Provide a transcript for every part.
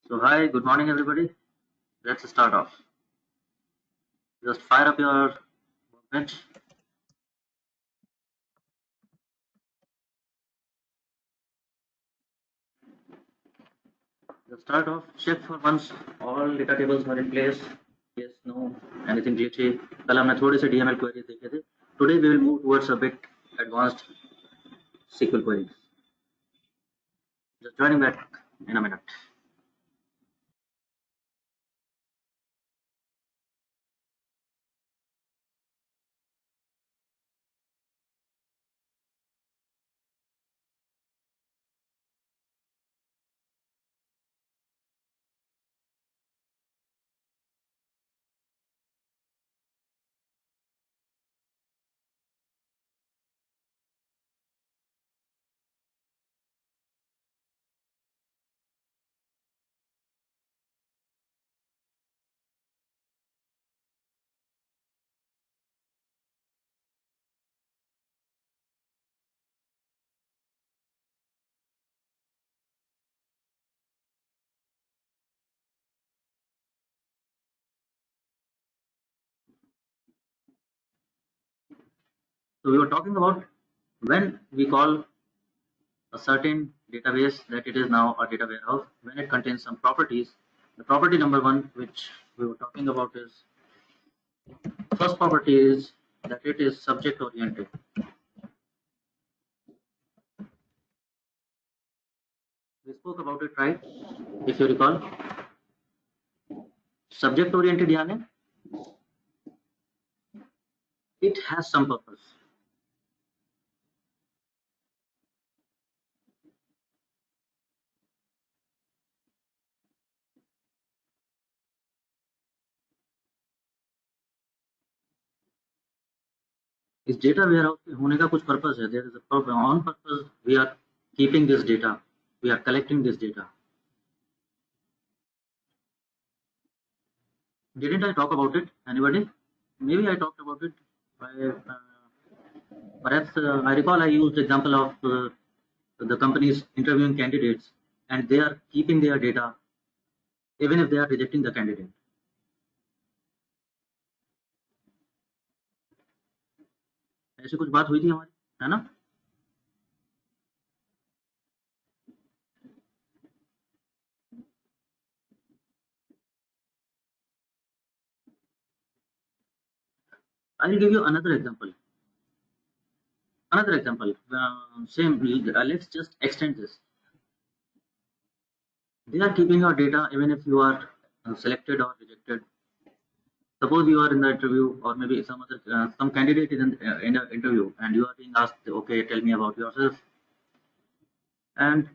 So hi, good morning everybody. Let's start off. Just fire up your workbench. Let's start off. Check for once all data tables are in place. Yes, no, anything glitchy. कल हमने थोड़े से DML queries देखे थे. Today we will move towards a bit advanced SQL queries. Just joining back in a minute. So we were talking about when we call a certain database that it is now a data warehouse when it contains some properties. The property number one which we were talking about is first property is that it is subject oriented. We spoke about it, right? If you recall, subject oriented यानी it has some purpose. इस data warehouse के होने का कुछ purpose है. There is a on purpose we are keeping this data, we are collecting this data. Didn't I talk about it? Anybody? Maybe I talked about it. Perhaps I recall I used the example of the companies interviewing candidates and they are keeping their data even if they are rejecting the candidate. ऐसी कुछ बात हुई थी हमारी, है ना? I will give you another example. Same. Let's just extend this. They are keeping your data even if you are selected or rejected. Suppose you are in the interview, or maybe some candidate is in the interview, and you are being asked, okay, tell me about yourself. And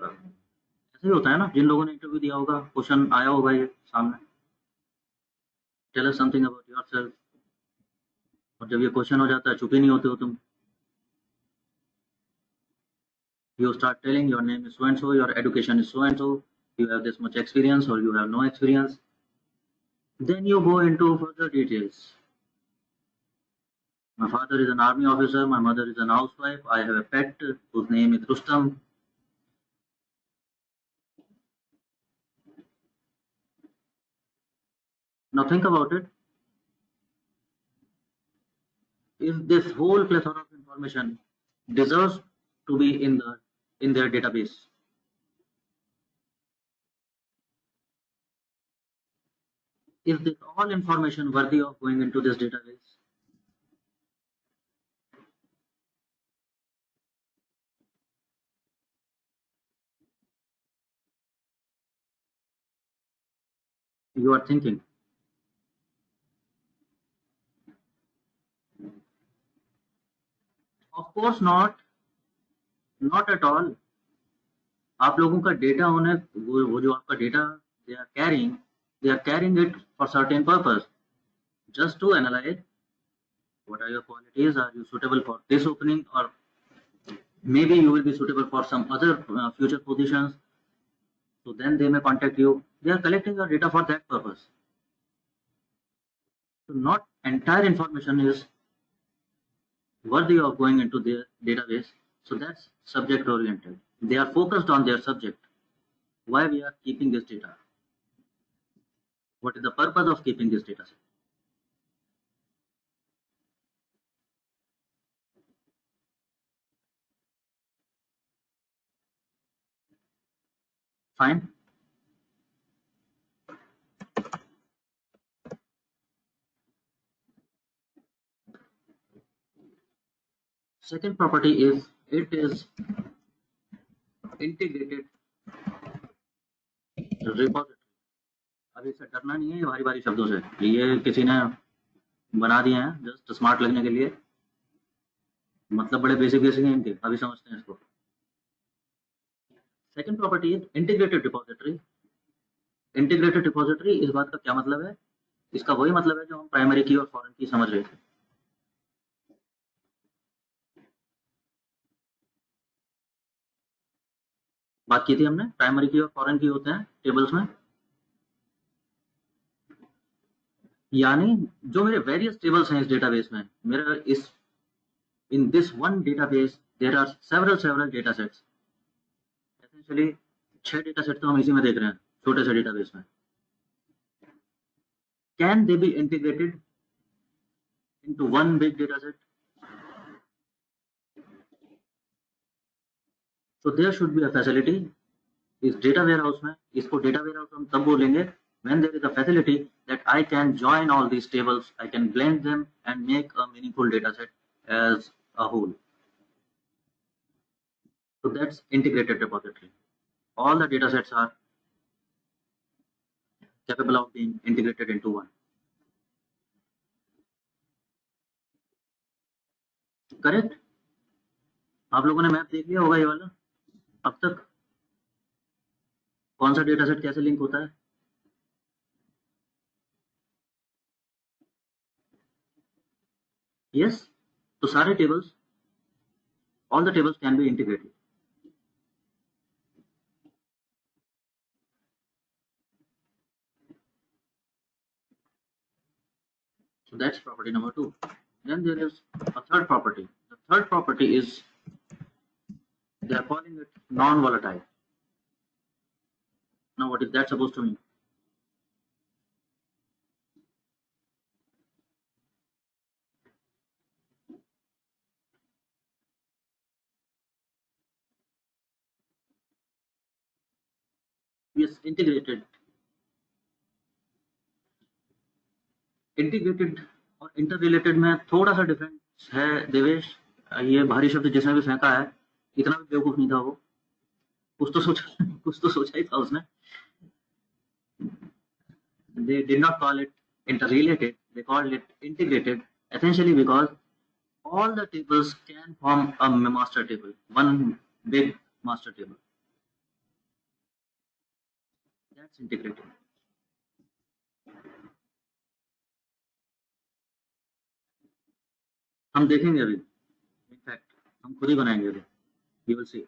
ऐसे ही होता है ना, जिन लोगों ने interview दिया होगा, question आया होगा ये सामने, tell us something about yourself. और जब ये क्वेश्चन हो जाता है, चुप ही नहीं होते हो तुम. You start telling your name is so and so, your education is so and so, you have this much experience or you have no experience. Then you go into further details. My father is an army officer, my mother is an housewife, I have a pet whose name is Rustam. Now think about it. If this whole plethora of information deserves to be in their database, is this all information worthy of going into this database? You are thinking. Of course not at all. आप लोगों का data होने, वो जो आपका data they are carrying it for certain purpose, just to analyze what are your qualities, are you suitable for this opening, or maybe you will be suitable for some other future positions. So then they may contact you. They are collecting your data for that purpose. So not entire information is worthy of going into their database. So that's subject oriented. They are focused on their subject. why we are keeping this data, what is the purpose of keeping this data set. Fine. Second property is it is integrated repository. अब इससे डरना नहीं है, ये भारी भारी शब्दों से, ये किसी ने बना दिए हैं जस्ट स्मार्ट लगने के लिए, मतलब बड़े बेसिक बेसिक हैं इनके, अभी समझते हैं इसको। Second property is integrated repository. Integrated repository, इस बात का क्या मतलब है? इसका वही मतलब है जो हम प्राइमरी की और फॉरेन की समझ रहे थे। बात की थी हमने, प्राइमरी की और फॉरेन की होते हैं टेबल्स में, यानी जो मेरे वेरियस टेबल्स हैं इस डेटाबेस में, मेरा इस in this one database there are several data sets. Essentially 6 data set तो हम इसी में देख रहे हैं, छोटे से डेटाबेस में। Can they be integrated into one big data set? So there should be a facility इस डेटा वेयरहाउस में। इसको डेटा वेयरहाउस हम तब बोलेंगे when there is a facility that I can join all these tables, I can blend them and make a meaningful data set as a whole. So that's integrated repository. All the data sets are capable of being integrated into one. Correct? आप लोगों ने map देख लिया होगा ये वाला अब तक, कौन सा डेटा सेट कैसे लिंक होता है? Yes, तो सारे tables, all the tables can be integrated. So that's property number 2. Then there is a third property. The third property is, they are calling it non-volatile. Now what is that supposed to mean? Yes, integrated और interrelated में थोड़ा सा difference है देवेश। ये भारी शब्द जिसने भी फेंका है, इतना भी बेवकूफ नहीं था वो, कुछ तो सोचा ही था उसने। They did not call it interrelated, they called it integrated, essentially because all the tables can form a master table, one big master table. That's integrated. हम देखेंगे अभी, इनफैक्ट हम खुद ही बनाएंगे अभी, you will see.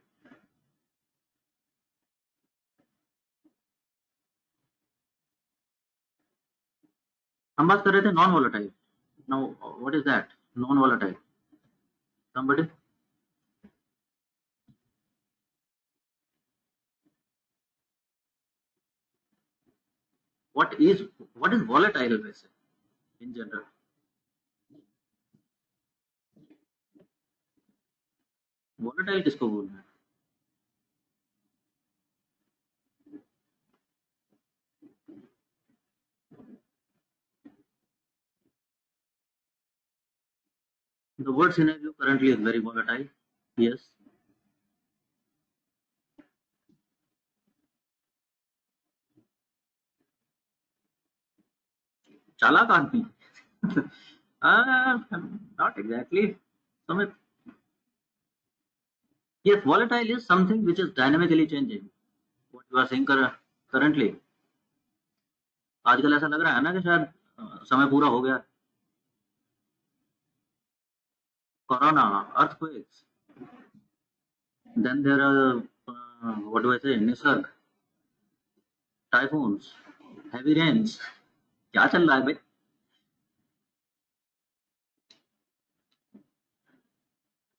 हम बात कर रहे थे non volatile. Now what is that non volatile? somebody? what is volatile वैसे in general? volatile किसको बोलना है? The world scenario currently is very volatile. Yes. चालाक आदमी? Not exactly. Sumit. Yes, volatile is something which is dynamically changing. What you are saying currently. आजकल ऐसा लग रहा है ना कि शायद समय पूरा हो गया। Corona, earthquakes, then there are what do I say, Nisarga, typhoons, heavy rains. क्या चल रहा है भाई?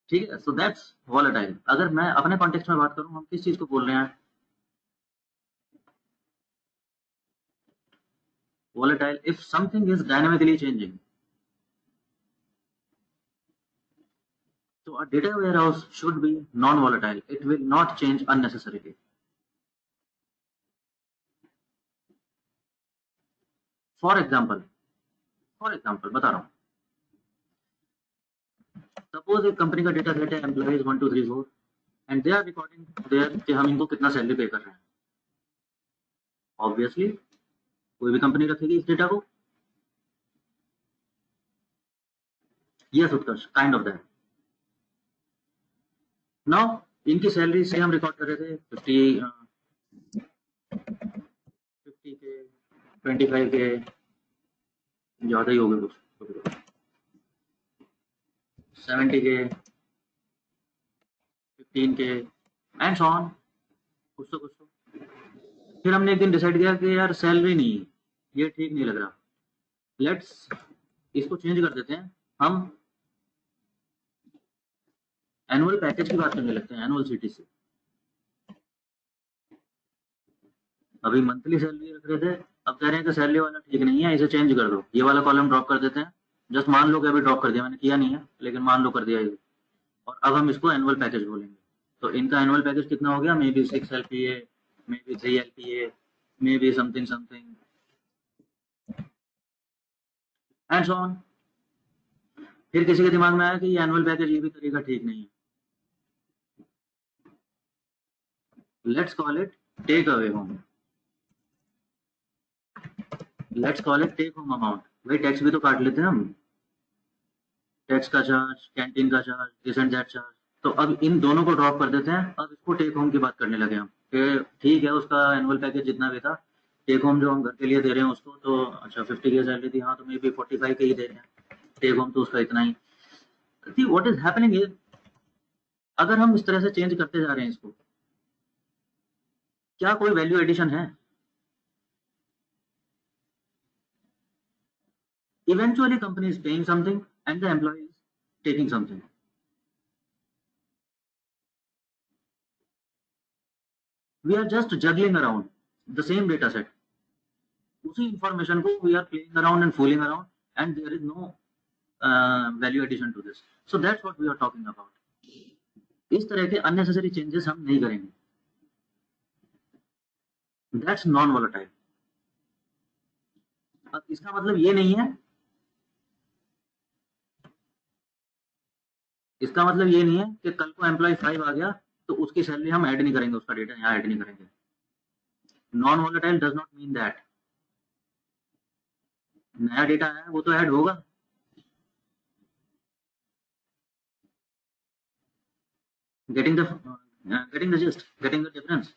ठीक है, so that's volatile. अगर मैं अपने कॉन्टेक्स्ट में बात करूं, हम किस चीज को बोल रहे हैं? volatile if something is dynamically changing. So a data warehouse should be non-volatile. It will not change unnecessarily. For example, बता रहा हूँ. Suppose एक कंपनी का डेटा सेट है employees 1 2 3 4 and they are recording there कि हम इनको कितना सैलरी पे कर रहे हैं. ऑब्वियसली कोई भी कंपनी रखेगी इस डेटा को. Yes Utkarsh, kind of that. Now इनकी सैलरी से हम रिकॉर्ड कर रहे थे 50 के 25 के, ज्यादा ही हो गए कुछ, 70 के, 15 के एंड सो ऑन, कुछ तो. फिर हमने एक दिन डिसाइड किया कि यार सैलरी नहीं, ये ठीक नहीं लग रहा, लेट्स इसको चेंज कर देते हैं. हम एनुअल पैकेज की बात करने लगते हैं, एनुअल सीटी से. अभी मंथली सैलरी रख रहे थे, अब कह रहे हैं कि सैलरी वाला ठीक नहीं है, इसे चेंज कर दो, ये वाला कॉलम ड्रॉप कर देते हैं. जस्ट मान लो कि अभी ड्रॉप कर दिया, मैंने किया नहीं है लेकिन मान लो कर दिया ये, और अब हम इसको एनुअल पैकेज बोलेंगे. तो इनका एनुअल पैकेज कितना हो गया, may be 6 LPA, may be 3 LPA, may be something and so on. फिर किसी के दिमाग में आया कि ये एनुअल पैकेज, ये भी तरीका ठीक नहीं है. Let's call it take away home. Let's call it take home amount. भाई टैक्स भी तो काट लेते हैं हम, टैक्स का चार्ज, कैंटीन का charge, this and that charge. तो अब इन दोनों को ड्रॉप कर देते हैं. अब इसको टेक होम की बात करने लगे हम कि ठीक है उसका एनुअल पैकेज जितना भी था, टेक होम जो हम घर के लिए दे रहे हैं उसको, तो अच्छा 50 की सैलरी थी, हाँ तो मे बी 45 के ही दे रहे हैं, टेक होम तो उसका इतना ही. व्हाट इज हैपनिंग इज, अगर हम इस तरह से चेंज करते जा रहे हैं इसको, क्या कोई वैल्यू एडिशन है? Eventually company is paying something and the employee is taking something. We are just juggling around the same data set. उसी information को we are playing around and fooling around, and there is no value addition to this. So that's what we are talking about. इस तरह के unnecessary changes हम नहीं करेंगे. That's non-volatile. अब इसका मतलब ये नहीं है, इसका मतलब ये नहीं है कि कल को एम्प्लॉय 5 आ गया तो उसकी सैलरी हम ऐड नहीं करेंगे, उसका डेटा यहाँ ऐड नहीं करेंगे. Non volatile does not mean that नया डेटा है वो तो ऐड होगा. getting the gist, getting the difference.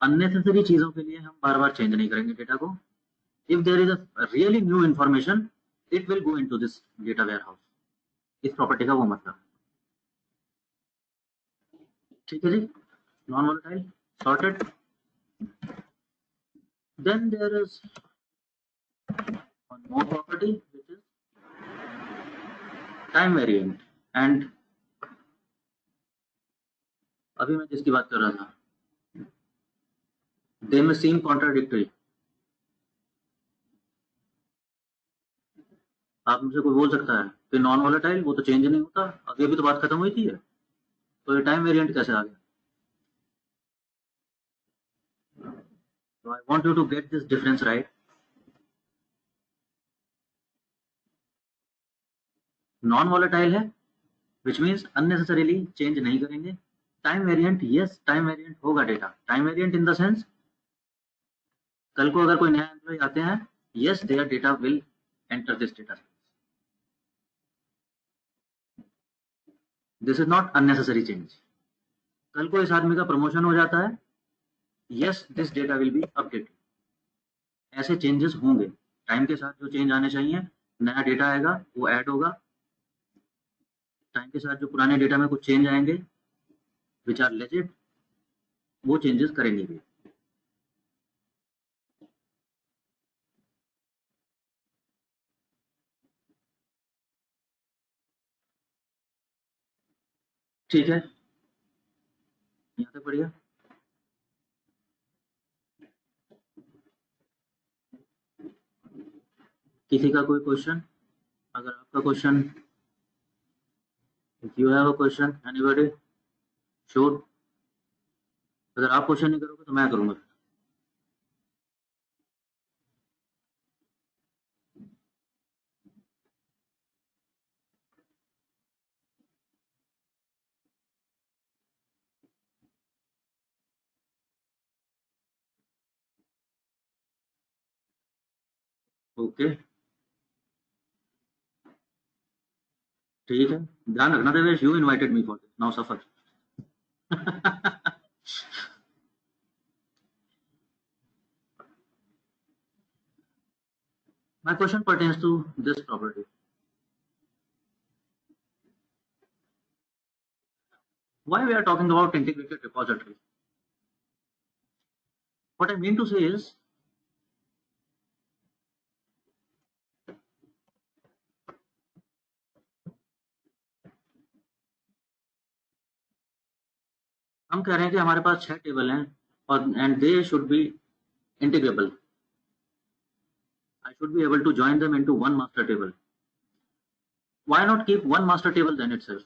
Unnecessary चीजों के लिए हम बार बार चेंज नहीं करेंगे डेटा को. If there is a really new information, it will go into this data warehouse. इस प्रॉपर्टी का वो मतलब. ठीक है जी, non volatile sorted. Then there is one more property which is time variant. And अभी मैं जिसकी बात कर रहा था, दे में सीम कॉन्ट्राडिक्टरी. आप मुझे कोई बोल सकता है कि नॉन वोलेटाइल वो तो चेंज नहीं होता, अब ये भी तो बात खत्म हुई थी, तो ये टाइम वेरिएंट कैसे आ गया? So I want you to get this difference right. Non volatile है विच मीन्स अननेसेसरीली चेंज नहीं करेंगे. Time variant, yes time variant होगा data. Time variant in the sense, कल को अगर कोई नया एम्प्लॉय आते हैं, yes there data will enter this data. This is not unnecessary change. कल को इस आदमी का प्रमोशन हो जाता है, yes this data will be updated. ऐसे चेंजेस होंगे टाइम के साथ. जो चेंज आने चाहिए, नया डेटा आएगा वो ऐड होगा. टाइम के साथ जो पुराने डेटा में कुछ चेंज आएंगे विच आर लेजिट, वो चेंजेस करेंगे भी. ठीक है, यहाँ तक बढ़िया। किसी का कोई क्वेश्चन? अगर आपका question, if you have a question, anybody, shoot. अगर आप क्वेश्चन नहीं करोगे तो मैं करूंगा। ओके, ठीक है। ध्यान रखना Devesh, you invited me for this, now suffer. My question pertains to this property. Why we are talking about integrated repository? What I mean to say is, हम कह रहे हैं कि हमारे पास 6 टेबल हैं और and they should be integrable. I should be able to join them into one master table. Why not keep one master table then itself?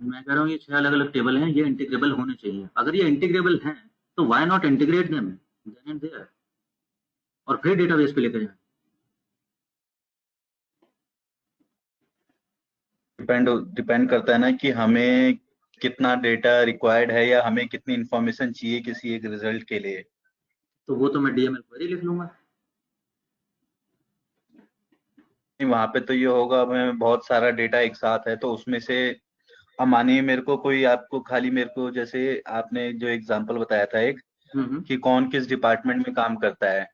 मैं कह रहा हूँ ये 6 अलग अलग टेबल हैं, ये इंटीग्रेबल होने चाहिए. अगर ये इंटीग्रेबल हैं तो why not integrate them then and there और फिर डेटाबेस पे लेकर जाएं. डिपेंड करता है ना कि हमें कितना डेटा रिक्वायर्ड है या हमें कितनी इंफॉर्मेशन चाहिए किसी एक रिजल्ट के लिए. तो वो तो मैं डीएमएल क्वेरी लिख लूंगा. वहां पे तो ये होगा हमें बहुत सारा डेटा एक साथ है तो उसमें से अब मानिए मेरे को कोई आपको खाली मेरे को जैसे आपने जो एग्जांपल बताया था एक कि कौन किस डिपार्टमेंट में काम करता है.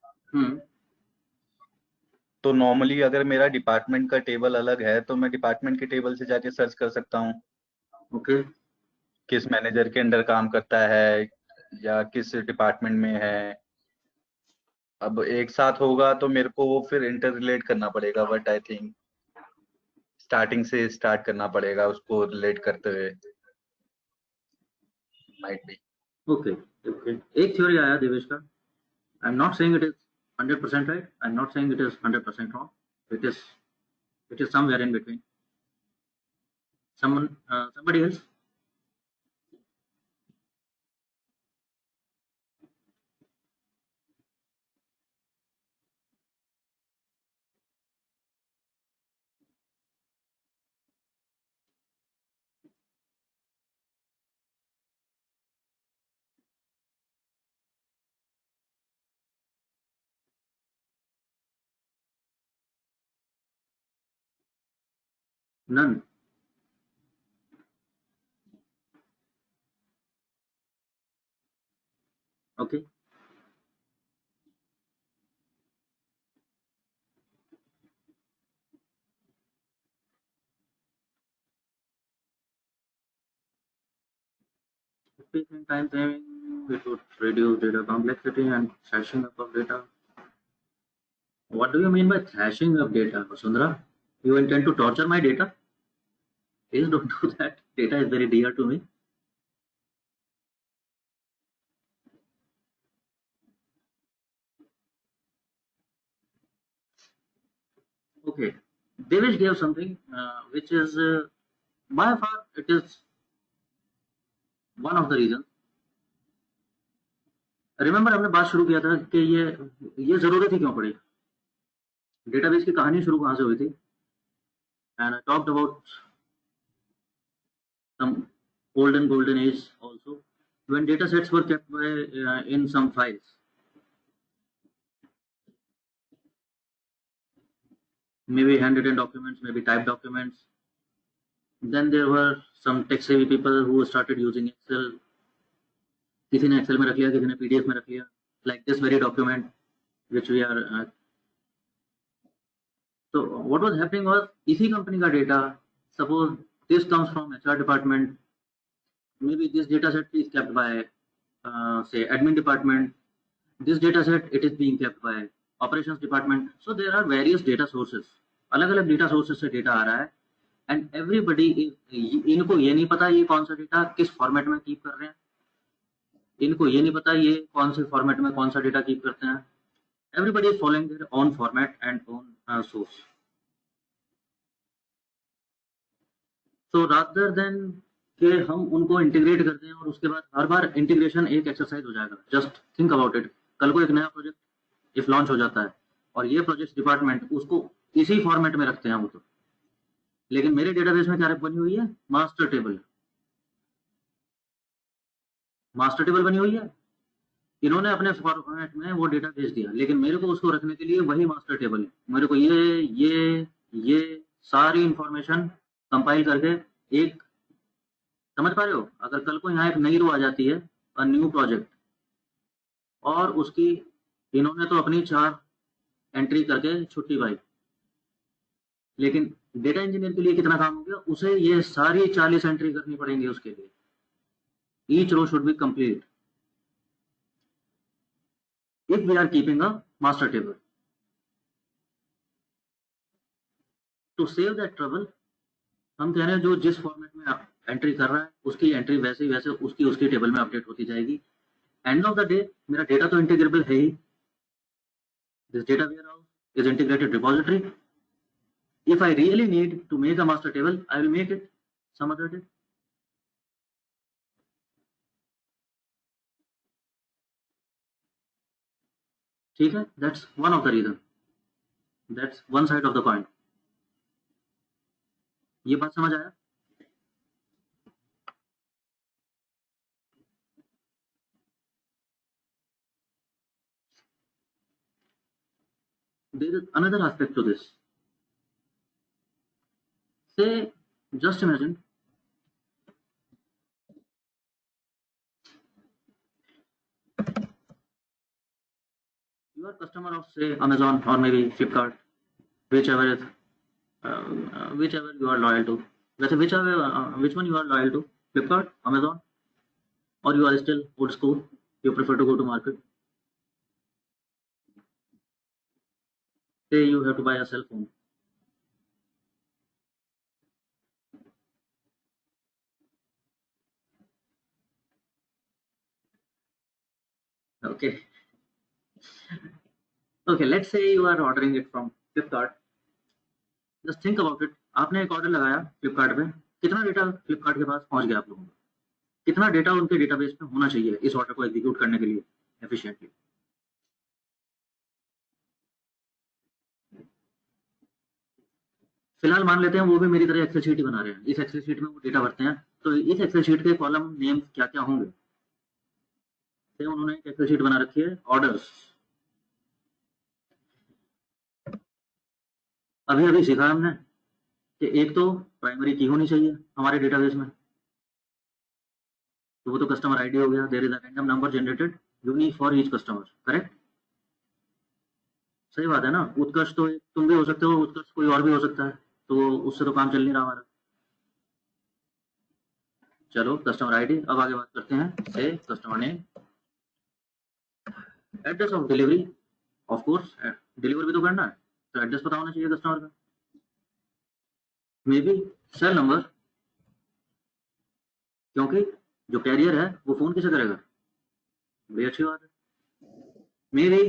तो नॉर्मली अगर मेरा डिपार्टमेंट का टेबल अलग है तो मैं डिपार्टमेंट के टेबल से जाके सर्च कर सकता हूँ. ओके. किस मैनेजर के अंडर काम करता है या किस डिपार्टमेंट में है. अब एक साथ होगा तो मेरे को वो फिर इंटर रिलेट करना पड़ेगा बट आई थिंक स्टार्टिंग से स्टार्ट करना पड़ेगा उसको रिलेट करते हुए. Might be. ओके. ओके. एक थ्योरी आया देवेश का. I am not saying it is 100% right. I'm not saying it is 100% wrong. It is somewhere in between. Somebody else. None. Okay. Efficient time saving, it would reduce data complexity and thrashing up of data. What do you mean by thrashing up data, Vasundhara? You intend to torture my data? Please don't do that. Data is very dear to me. Okay. Devesh gave something which is by far it is one of the reasons. Remember हमने बात शुरू किया था कि ये जरूरत ही क्यों पड़ी. डेटाबेस की कहानी शुरू कहां से हुई थी. And I talked about some golden age also when data sets were kept by in some files, maybe handwritten documents, maybe typed documents. Then there were some tech savvy people who started using Excel. किसी ने Excel में रख लिया, किसी ने PDF में रख लिया, like this very document which we are so what was happening was इसी कंपनी का data, suppose this comes from HR department, maybe this data set is kept by say admin department, this data set it is being kept by operations department. So there are various data sources. अलग अलग data sources से data आ रहा है, and everybody, इनको ये नहीं पता ये कौन सा डेटा किस फॉर्मेट में कीप कर रहे हैं, इनको ये नहीं पता ये कौन से फॉर्मेट में कौन सा डेटा कीप करते हैं. Everybody is following their own format and own source. So rather than कि हम उनको इंटीग्रेट करते हैं और उसके बाद हर बार इंटीग्रेशन एक एक्सरसाइज हो जाएगा. Just think about it. कल को एक नया प्रोजेक्ट इफ लॉन्च हो जाता है और ये प्रोजेक्ट डिपार्टमेंट उसको इसी फॉर्मेट में रखते हैं वो तो, लेकिन मेरे डेटाबेस में क्या बनी हुई है, मास्टर टेबल. मास्टर टेबल बनी हुई है, इन्होंने अपने फॉर्मेट में वो डेटा भेज दिया, लेकिन मेरे को उसको रखने के लिए वही मास्टर टेबल है. मेरे को ये सारी इंफॉर्मेशन कंपाइल करके एक, समझ पा रहे हो, अगर कल को यहाँ एक नई रो आ जाती है, अ न्यू प्रोजेक्ट, और उसकी इन्होंने तो अपनी 4 एंट्री करके छुट्टी पाई, लेकिन डेटा इंजीनियर के लिए कितना काम हो गया, उसे ये सारी 40 एंट्री करनी पड़ेंगी उसके लिए. Each row should be complete if we are keeping a master table. To save that trouble, हम कह रहे हैं जो जिस फॉर्मेट में एंट्री कर रहा है उसकी एंट्री वैसे वैसे उसकी टेबल में अपडेट होती जाएगी. एंड ऑफ द डे मेरा डेटा तो इंटीग्रेबल है ही. This data warehouse is integrated repository. If I really need to make a master table, I will make it some other day. ठीक है, that's one of the reason. That's one side of the coin. ये बात समझ आया? There is another aspect to this. Say, just imagine you are a customer of, say, Amazon or maybe Flipkart, whichever is whichever you are loyal to. वैसे which one you are loyal to? Flipkart, Amazon, or you are still old school? You prefer to go to market. Say you have to buy a cell phone. Okay. Okay, let's say you are ordering it from Flipkart. Just think about it. आपने एक order लगाया फ्लिपकार्ट पे, कितना data Flipkart के पास पहुंच गया आप लोगों को, कितना डेटा उनके डेटाबेस में होना चाहिए इस ऑर्डर को एग्जीक्यूट करने के लिए एफिशिएंटली. फिलहाल मान लेते हैं वो भी मेरी तरह एक्सेल शीट ही बना रहे हैं. इस एक्सेल शीट में वो डेटा भरते हैं, तो इस एक्सेल शीट के कॉलम नेम क्या क्या होंगे. तो उन्होंने एक एक्सेल शीट बना रखी है ऑर्डर्स. अभी अभी सीखा हमने कि एक तो प्राइमरी की होनी चाहिए हमारे डेटाबेस में, तो वो तो कस्टमर आईडी हो गया. There is a random number generated unique for each customer. Correct, सही बात है ना. उत्कर्ष तो तुम भी हो सकते हो, उत्कर्ष कोई और भी हो सकता है, तो उससे तो काम चल नहीं रहा हमारा. चलो कस्टमर आईडी. अब आगे बात करते हैं से customer name, address of delivery. Of course deliver भी तो करना है, तो एड्रेस पता होना चाहिए कस्टमर का. मे बी सेल नंबर, क्योंकि जो कैरियर है वो फोन किसे करेगा, बड़ी अच्छी बात है. मे बी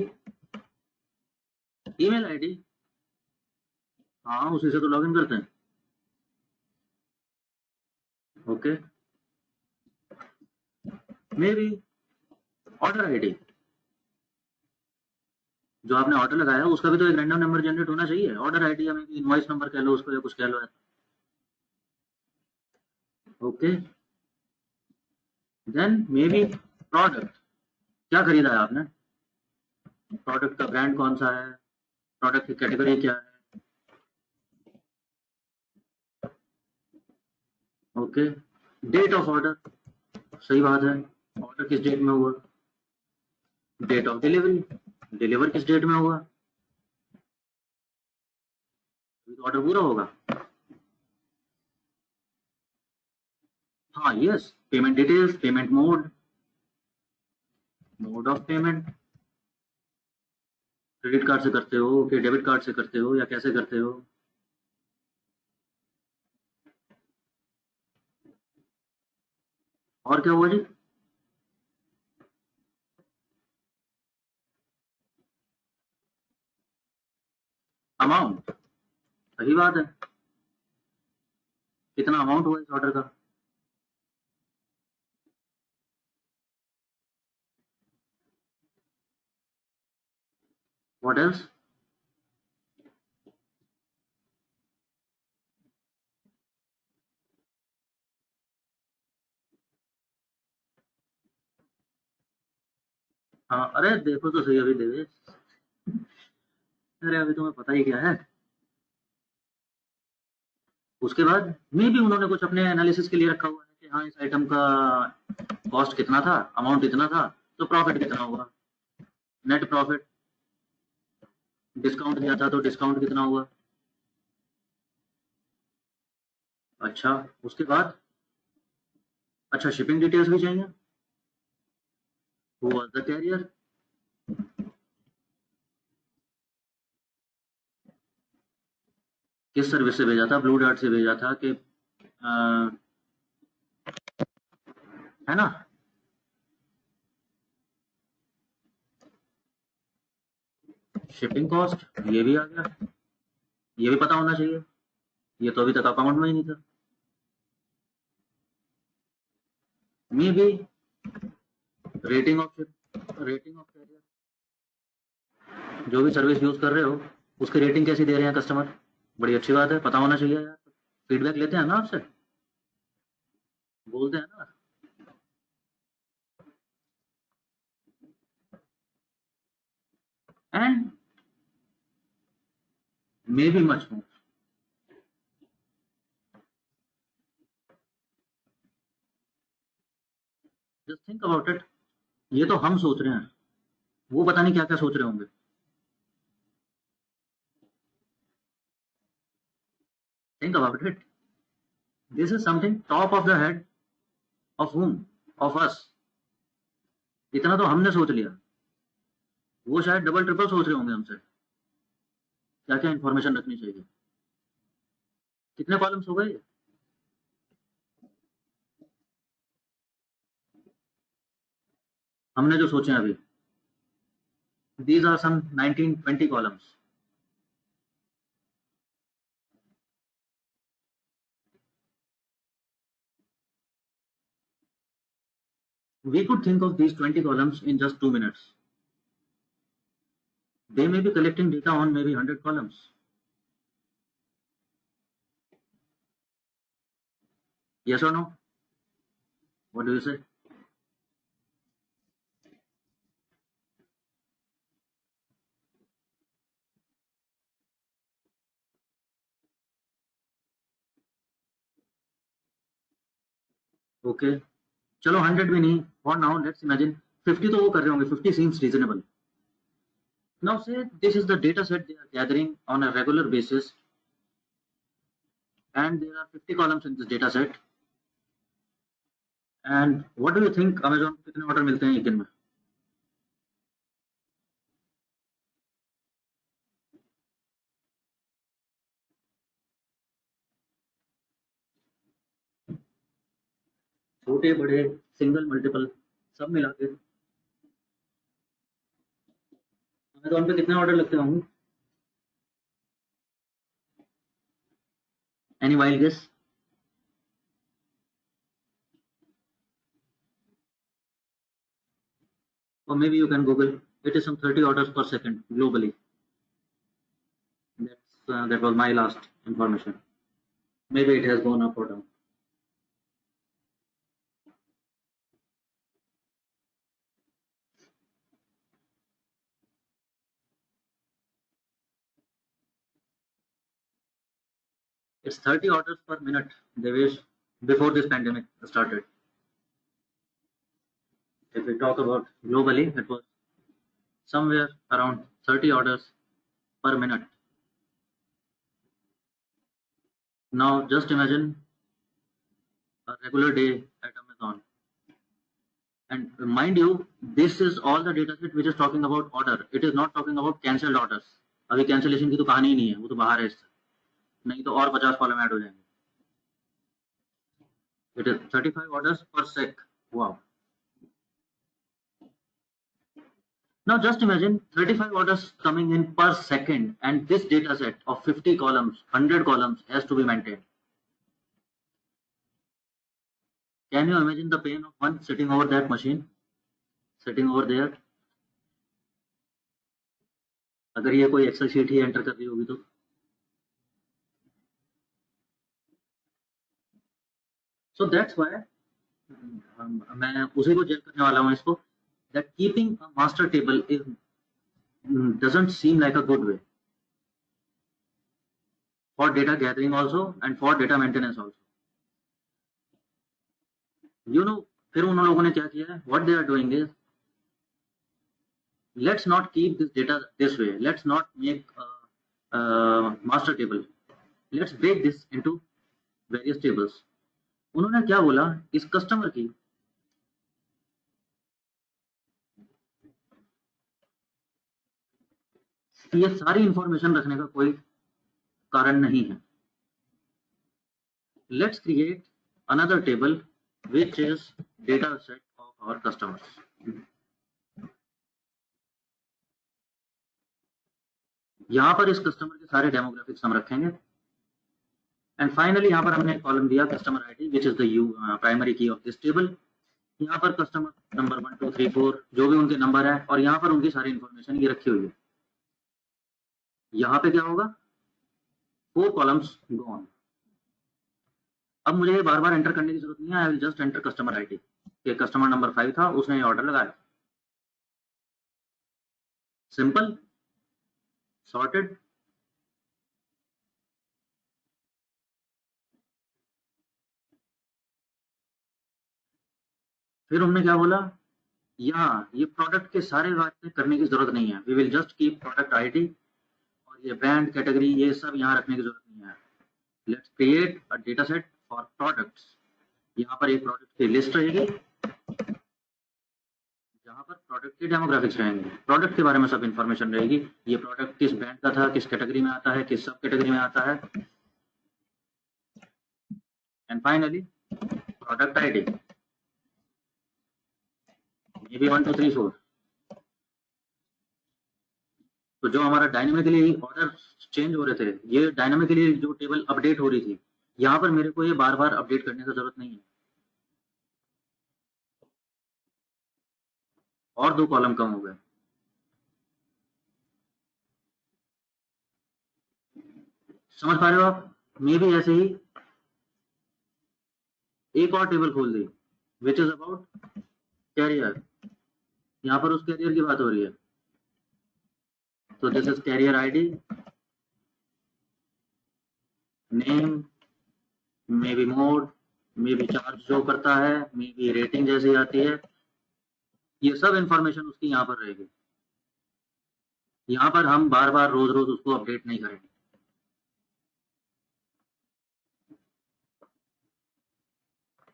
ईमेल आईडी, हाँ उसी से तो लॉगिन करते हैं. Okay. May be order ID, जो आपने ऑर्डर लगाया है उसका भी तो एक रैंडम नंबर जनरेट होना चाहिए. ऑर्डर आईडी या मे बी इनवॉइस नंबर कह लो उसको, या कुछ कह लो. Okay. Then may be product, क्या खरीदा है आपने, प्रोडक्ट का ब्रांड कौन सा है, प्रोडक्ट की कैटेगरी क्या है. ओके. डेट ऑफ ऑर्डर, सही बात है, ऑर्डर किस डेट में हुआ. डेट ऑफ डिलीवरी, डिलीवर किस डेट में हुआ, तो ऑर्डर पूरा होगा. हाँ yes. Payment details, payment mode, mode of payment, credit card से करते हो कि डेबिट कार्ड से करते हो या कैसे करते हो. और क्या हुआ जी? अमाउंट, सही बात है। कितना अमाउंट हुआ इस ऑर्डर का? What else? हाँ, अरे देखो तो सही अभी देवेश, अरे अभी तुम्हें पता ही क्या है। उसके बाद में भी उन्होंने कुछ अपने एनालिसिस के लिए रखा हुआ है कि हाँ इस आइटम का कॉस्ट कितना था, अमाउंट इतना था, तो प्रॉफिट कितना हुआ, नेट प्रॉफिट। डिस्काउंट दिया था तो डिस्काउंट कितना हुआ। अच्छा, उसके बाद अच्छा शिपिंग डिटेल्स भी चाहिए। हु वाज द कैरियर, किस सर्विस से भेजा था, ब्लू डार्ट से भेजा था कि है ना। शिपिंग कॉस्ट ये भी आ गया, ये भी पता होना चाहिए, ये तो अभी तक अकाउंट में ही नहीं था। Maybe rating of rating of carrier, जो भी सर्विस यूज कर रहे हो उसकी रेटिंग कैसी दे रहे हैं कस्टमर, बड़ी अच्छी बात है, पता होना चाहिए यार। फीडबैक लेते हैं ना आपसे, बोलते हैं ना। And may be much more, just think about it. ये तो हम सोच रहे हैं, वो पता नहीं क्या क्या सोच रहे होंगे। Think about it, this is something top of the head of whom, of us. इतना तो हमने सोच लिया, वो शायद डबल ट्रिपल सोच रहे होंगे हमसे क्या क्या इन्फॉर्मेशन रखनी चाहिए। कितने कॉलम्स हो गए? हमने जो सोचे हैं अभी, these are some 19-20 columns. We could think of these 20 columns in just 2 minutes. They may be collecting data on maybe 100 columns. Yes or no? What do you say? Okay. चलो 100 भी नहीं, for now let's imagine 50 तो वो कर रहे होंगे, 50 seems reasonable. Now say this is the data set they are gathering on a regular basis and there are 50 columns in this data set. And what do you think Amazon को कितने order मिलते हैं एक दिन में? छोटे बड़े single multiple सब मिला के अमेजोन पे कितने ऑर्डर लगते होंगे? Any wild guess? Or maybe you can Google. It is some 30 orders per second globally. That was my last information. Maybe it has gone up or down. It's 30 orders per minute, Devesh, before this pandemic started. If we talk about globally, it was somewhere around 30 orders per minute. Now just imagine a regular day at Amazon. And mind you, this is all the data set which is talking about order. It is not talking about cancelled orders. अभी cancellation की तो कहानी ही नहीं है, वो तो बाहर है इससे, नहीं तो और 50 कॉलम ऐड हो जाएंगे. It is 35 orders per sec. Wow. Now just imagine 35 orders coming in per second, and this data set of 50 columns, 100 columns has to be maintained. Can you imagine the pain of one sitting over that machine, sitting over there? अगर ये कोई Excel sheet ही enter कर रही होगी तो so that's why मैं उसी को जेल करने वाला हूँ इसको, that keeping a master table is doesn't seem like a good way for data gathering also and for data maintenance also. You know, फिर उन लोगों ने क्या किया है, what they are doing is, let's not keep this data this way, let's not make a master table, let's break this into various tables. उन्होंने क्या बोला, इस कस्टमर की ये सारी इंफॉर्मेशन रखने का कोई कारण नहीं है. Let's create another table which is data set of our customers. यहाँ पर इस कस्टमर के सारे डेमोग्राफिक्स हम रखेंगे एंड फाइनली यहाँ पर हमने कॉलम दिया customer ID which is the primary की ऑफ दिस टेबल. यहाँ पर कस्टमर नंबर 1 2 3 4 जो भी उनके नंबर है और यहाँ पर उनकी सारी इंफॉर्मेशन ये रखी हुई है. यहाँ पे क्या होगा, 4 कॉलम्स गॉन. अब मुझे ये बार बार एंटर करने की जरूरत नहीं है, I will just enter customer ID. ये कस्टमर नंबर 5 था, उसने ये ऑर्डर लगाया. Simple, sorted. फिर हमने क्या बोला, यहाँ ये प्रोडक्ट के सारे बातें करने की जरूरत नहीं है, we will just keep product ID और ये ब्रांड कैटेगरी ये सब यहाँ रखने की जरूरत नहीं है. Let's create a data set for products. यहाँ पर एक प्रोडक्ट की लिस्ट रहेगी जहाँ पर प्रोडक्ट के डेमोग्राफिक्स रहेंगे, प्रोडक्ट के बारे में सब इंफॉर्मेशन रहेगी. ये प्रोडक्ट किस ब्रांड का था, किस कैटेगरी में आता है, किस सब कैटेगरी में आता है. एंड फाइनली प्रोडक्ट आईडी ये भी 1 2 3 4. तो जो हमारा डायनामिकली ऑर्डर चेंज हो रहे थे, ये डायनामिकली जो टेबल अपडेट हो रही थी, यहाँ पर मेरे को ये बार बार अपडेट करने की जरूरत नहीं है. और 2 कॉलम कम हो गए. समझ पा रहे हो आप? मे भी ऐसे ही एक और टेबल खोल दी विच इज अबाउट कैरियर. यहाँ पर उस कैरियर की बात हो रही है, तो this is carrier ID, name, maybe mode, maybe charge जो करता है, मे बी रेटिंग जैसी आती है, ये सब इंफॉर्मेशन उसकी यहाँ पर रहेगी. यहाँ पर हम बार बार रोज रोज उसको अपडेट नहीं करेंगे.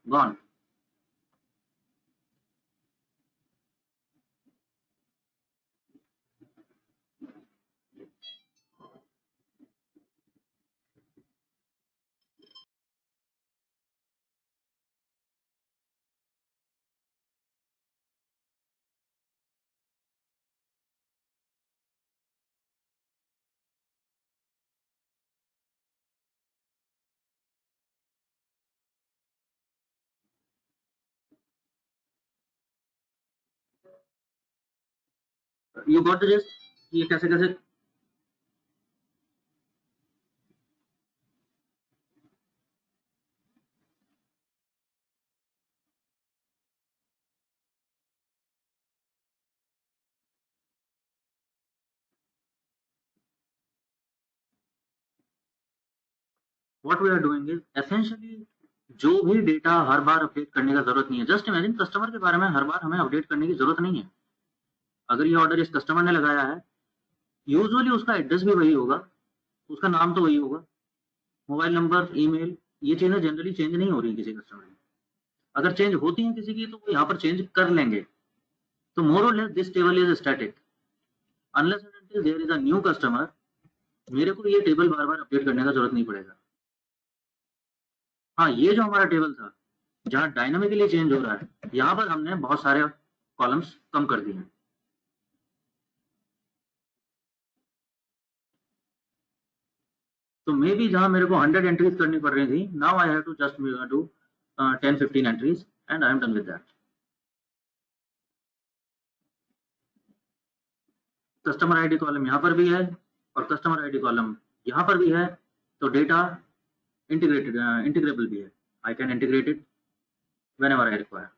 Gone. You got the gist, ये कैसे कैसे. What we are doing is essentially जो भी डेटा हर बार अपडेट करने का जरूरत नहीं है. जस्ट इमेजिन कस्टमर के बारे में हर बार हमें अपडेट करने की जरूरत नहीं है. अगर ये ऑर्डर इस कस्टमर ने लगाया है, यूजुअली उसका एड्रेस भी वही होगा, उसका नाम तो वही होगा, मोबाइल नंबर, ईमेल, ये चीजें जनरली चेंज नहीं हो रही किसी कस्टमर में. अगर चेंज होती हैं किसी की तो वो यहाँ पर चेंज कर लेंगे. तो मोर और less this table is static unless and until there is a new customer. मेरे को ये टेबल बार बार अपडेट करने का जरूरत नहीं पड़ेगा. हाँ, ये जो हमारा टेबल था जहां डायनामिकली चेंज हो रहा है, यहां पर हमने बहुत सारे कॉलम्स कम कर दिए हैं। तो मे बी जहां मेरे को 100 एंट्रीज करनी पड़ रही थी, now I have to just do 10-15 entries and I am done with that. Customer ID column यहाँ पर भी है और कस्टमर आईडी कॉलम यहाँ पर भी है, तो डेटा इंटीग्रेबल भी है। I can integrate it whenever I require.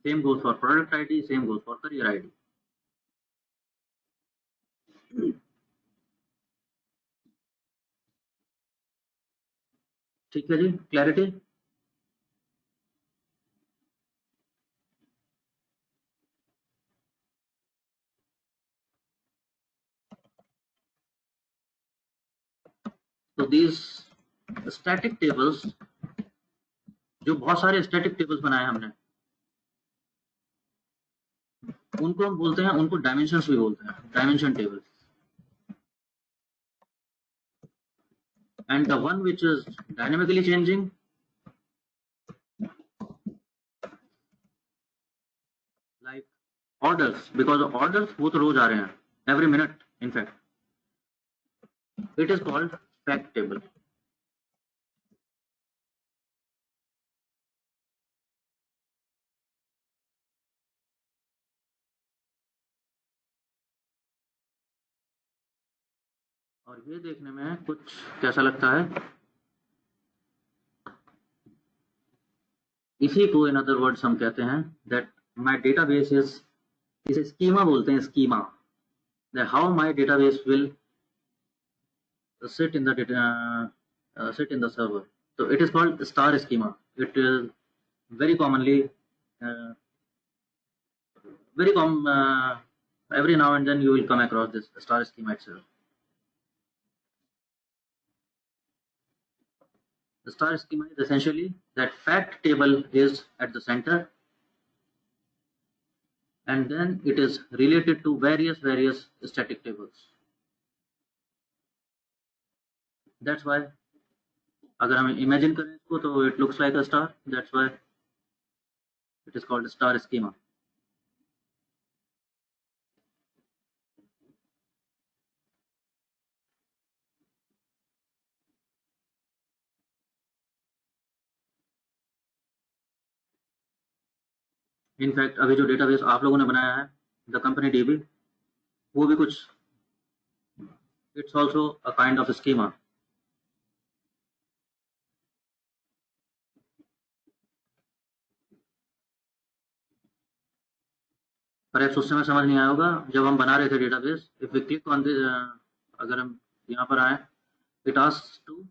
Same goes for product ID, same goes for career ID. ठीक है जी, क्लैरिटी? तो these static tables, जो बहुत सारे स्टैटिक टेबल्स बनाए हमने, उनको हम बोलते हैं, उनको डायमेंशंस भी बोलते हैं, dimension table. And the one which is dynamically changing, like orders, because orders वो तो रोज आ रहे हैं, every minute in fact, it is called fact table. और ये देखने में कुछ कैसा लगता है, इसी को इन अदर वर्ड्स हम कहते हैं दैट माय डेटाबेस इज, इसे स्कीमा बोलते हैं, schema, that how my database will sit in the sit in the server. So it is called star schema. It is very commonly every now and then you will come across this star schema itself. The star schema is essentially that fact table is at the center, and then it is related to various static tables. That's why अगर हम imagine करें इसको तो it looks like a star. That's why it is called a star schema. In fact अभी जो database आप लोगों ने बनाया है, द कंपनी डीबी, वो भी कुछ, it's also a kind of schema. पर उस समय समझ नहीं आया होगा जब हम बना रहे थे database. If we click on अगर हम यहाँ पर आए, इट आस्क्स टू,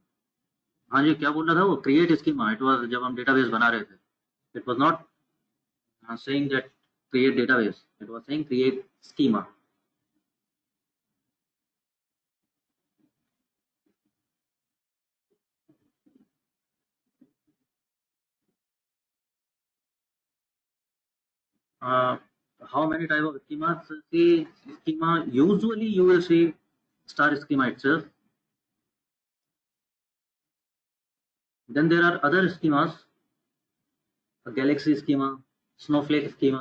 हाँ जी क्या बोल रहा था वो, क्रिएट स्कीमा। इट वाज जब हम डेटाबेस बना रहे थे, it was not saying that create database, it was saying create schema. How many type of schemas? See, schema, usually you will see star schema itself. Then there are other schemas, a galaxy schema, snowflake schema.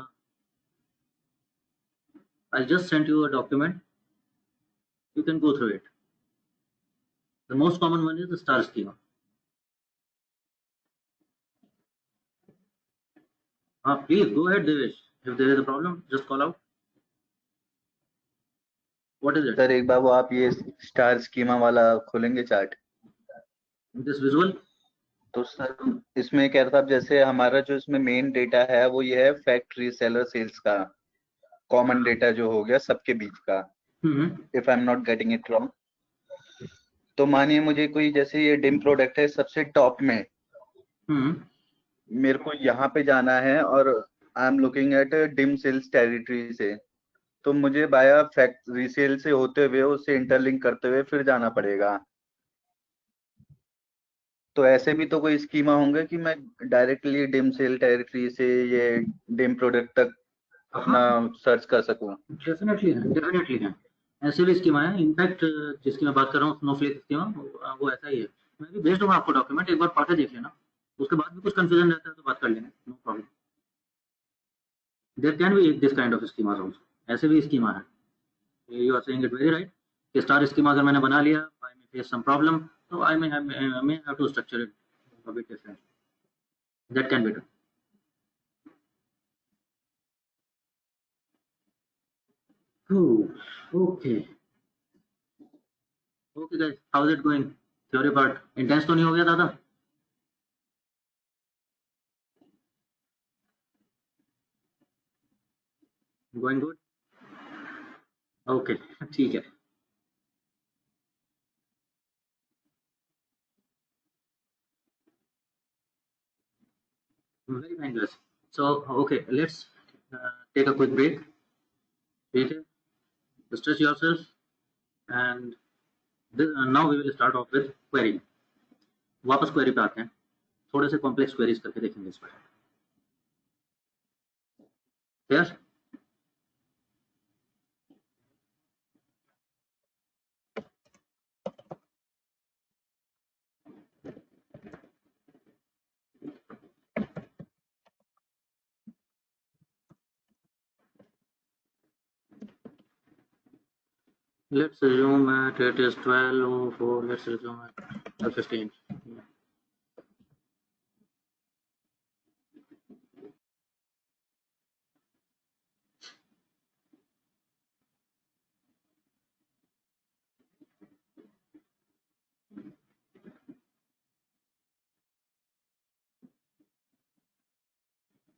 I'll just send you a document, you can go through it. The most common one is the star schema. Please go ahead, Devesh. If there is a problem, just call out. What is it? Sir एक बार वो आप ये star schema वाला खोलेंगे chart, This visual? तो sir इसमें कह रहा था जैसे हमारा जो इसमें मेन डेटा है वो ये है फैक्ट्री सेलर सेल्स का कॉमन डेटा जो हो गया सबके बीच का, if I am not getting it wrong. तो मानिए मुझे कोई जैसे ये डिम प्रोडक्ट है सबसे टॉप में, मेरे को यहाँ पे जाना है और I am looking at dim sales territory से, तो मुझे बाया फैक्ट्री सेल से होते हुए उससे इंटरलिंक करते हुए फिर जाना पड़ेगा। तो ऐसे भी तो कोई स्कीमा होंगे कि मैं डायरेक्टली डिम सेल टेरिटरी से ये डिम प्रोडक्ट तक अपना सर्च कर सकूं? डेफिनेटली है, ऐसे भी स्कीमा है। इनफैक्ट जिसकी मैं बात कर रहा हूँ स्नोफ्लेक स्कीमा, वो ऐसा ही है। मैं भी भेज दूंगा आपको डॉक्यूमेंट, एक बार पढ़ के देख लेना। उसके बाद भी कुछ कंफ्यूजन रहता है तो बात कर लेंगे, no problem. There can be this kind of schemas also, ऐसे भी स्कीमा है। You are saying it very right कि स्टार स्कीमा अगर मैंने बना लिया, आई मे फेस सम प्रॉब्लम, तो I may have to structure it a bit different, that can be done. Okay okay guys, how is it going? Theory part intense तो नहीं हो गया दादा? Going good? ओके ठीक है। Very fine guys, so okay let's take a quick break, ठीक है? Stretch yourself and now we will start off with query. वापस क्वेरी पे आते हैं, थोड़े से कॉम्प्लेक्स क्वेरीज करके देखेंगे इस पर। Yes, let's assume that it is 12:04. Let's assume at 12:15.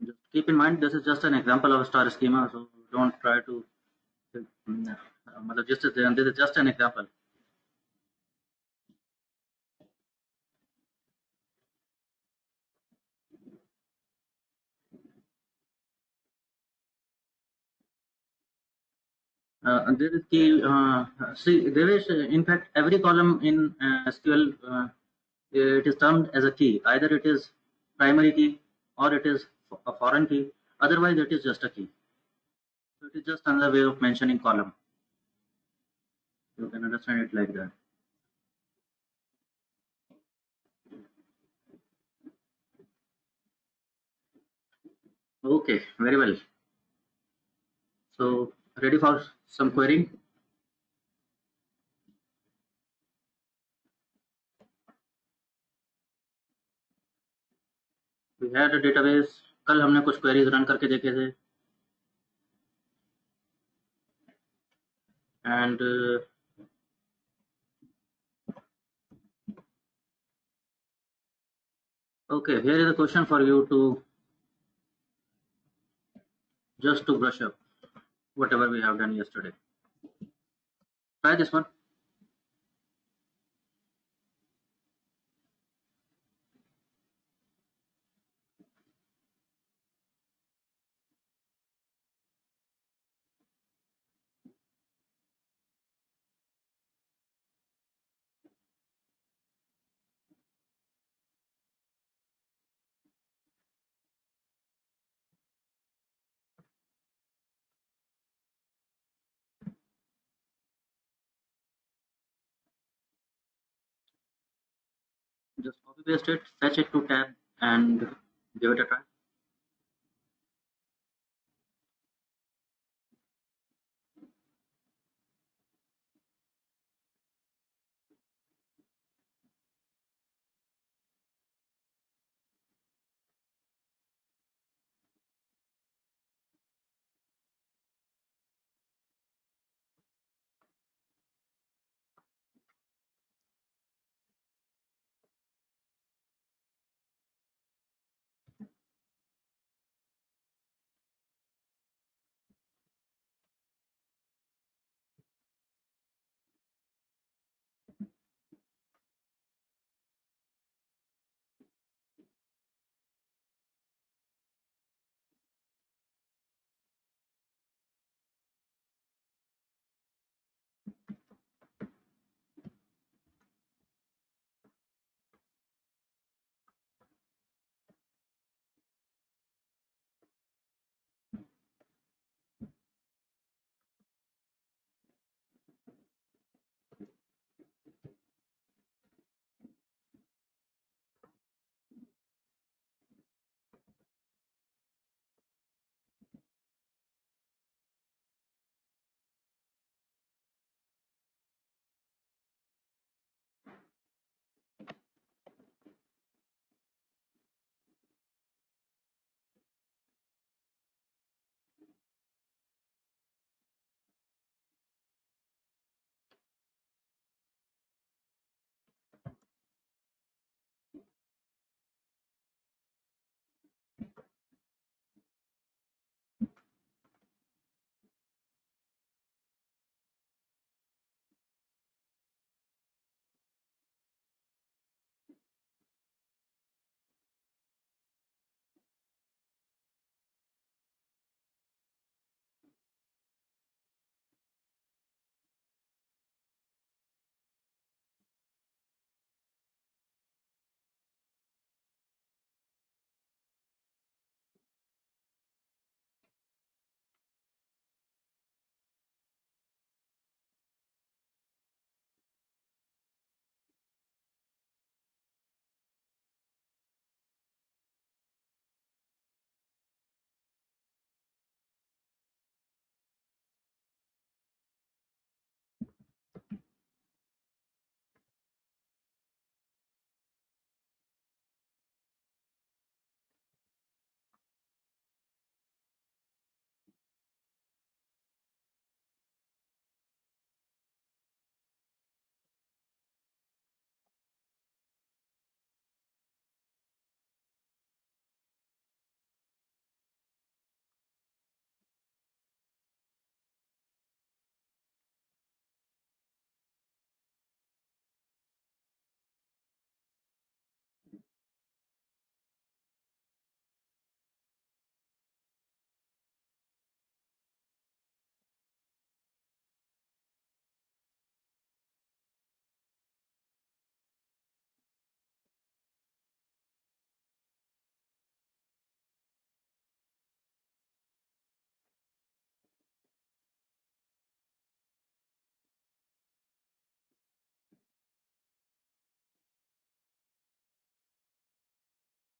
Just keep in mind, this is just an example of a star schema, so don't try to. This is just an example. There is key. See, there is in fact every column in SQL. It is termed as a key. Either it is primary key or it is a foreign key. Otherwise, it is just a key. So it is just another way of mentioning column. You can understand it like that. Okay, very well. So ready for some querying? We had a database. कल हमने कुछ queries run करके देखे थे. And okay, here is a question for you to just to brush up whatever we have done yesterday. Try this one. Just copy paste it, fetch it to tab, and give it a try.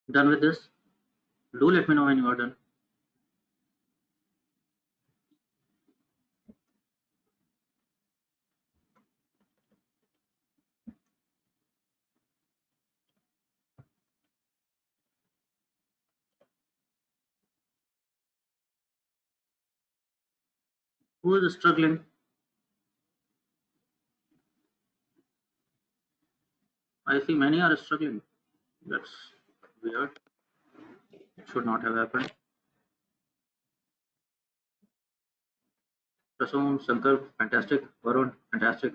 Done with this? Do let me know when you are done. Who is struggling? I see many are struggling. That's weird. It should not have happened. Prasoon, Shankar, fantastic. Varun, fantastic.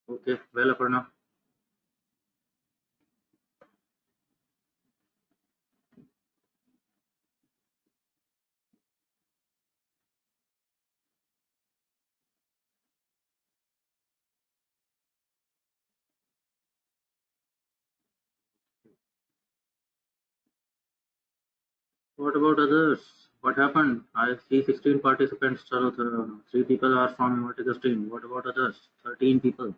Okay, well, Aparna. What about others? What happened? I see 16 participants. Chalo, 3 people are from Vertical Stream. What about others? 13 people.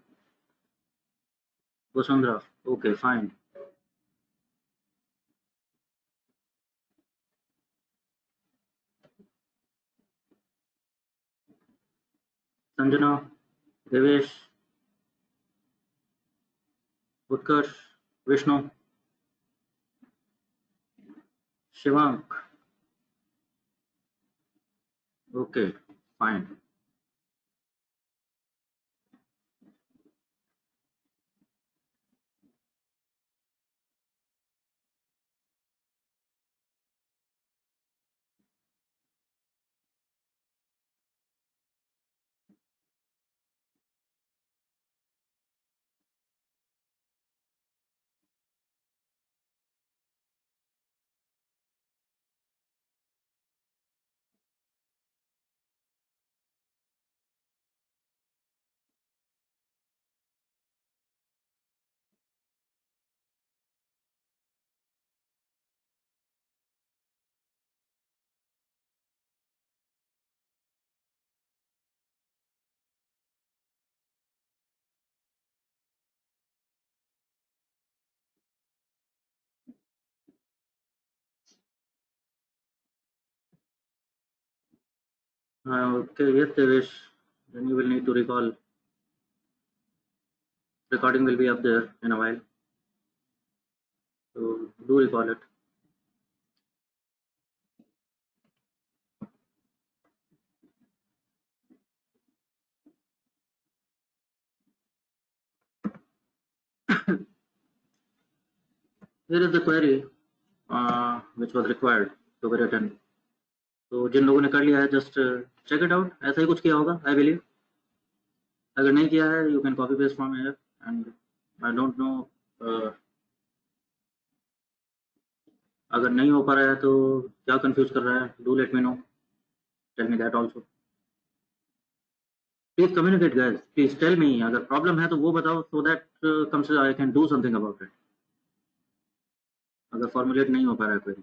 Vasundhara. Okay, fine. Sanjana, Devesh, Utkarsh, Vishnu, Shivank. Okay, fine. Okay, yes, Devesh. Then you will need to recall. Recording will be up there in a while. So do recall it. Here is the query which was required to be written. तो जिन लोगों ने कर लिया है just check it out. ऐसा ही कुछ किया होगा आई बिलीव. अगर नहीं किया है you can copy paste from here and I don't no. अगर नहीं हो पा रहा है तो क्या कंफ्यूज कर रहा है. Do let me know. Tell me that also. Please communicate guys. Please tell me. अगर प्रॉब्लम है तो वो बताओ सो दैट कम से I can do something about it. अगर फॉर्मुलेट नहीं हो पा रहा है कोई.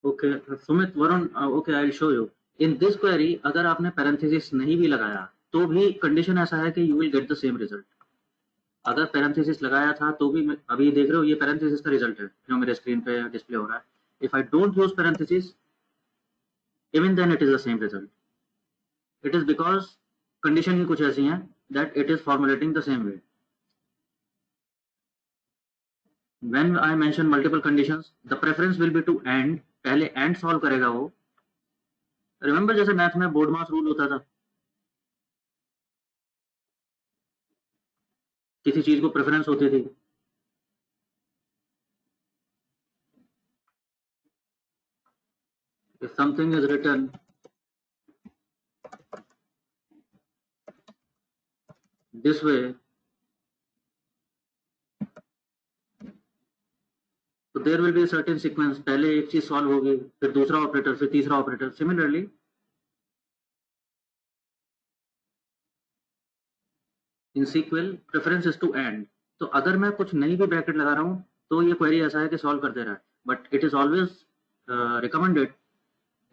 Okay Sumit Varun. Okay I will show you. In this query अगर आपने पैरेंथेसिस नहीं भी लगाया तो भी कंडीशन ऐसा है कि you will get the same result. अगर पैरेंथेसिस लगाया था तो भी अभी देख रहे हो ये पैरेंथेसिस का रिजल्ट है जो मेरे स्क्रीन पे डिस्प्ले हो रहा है. If I don't use parenthesis even then it is the same result. It is because condition ही कुछ ऐसी हैं that it is formulating the same way. When I mention multiple conditions the preference will be to and. पहले and solve करेगा वो. Remember जैसे math में board मास rule होता था. किसी चीज को प्रेफरेंस होती थी. If something is written this way, तो there will be a certain sequence. पहले एक चीज सॉल्व होगी, फिर दूसरा ऑपरेटर, फिर तीसरा operator. Similarly, in SQL preference is to end. तो अगर मैं कुछ नई भी ब्रैकेट लगा रहा हूँ तो ये क्वेरी ऐसा है कि सॉल्व कर दे रहा है, but it is always recommended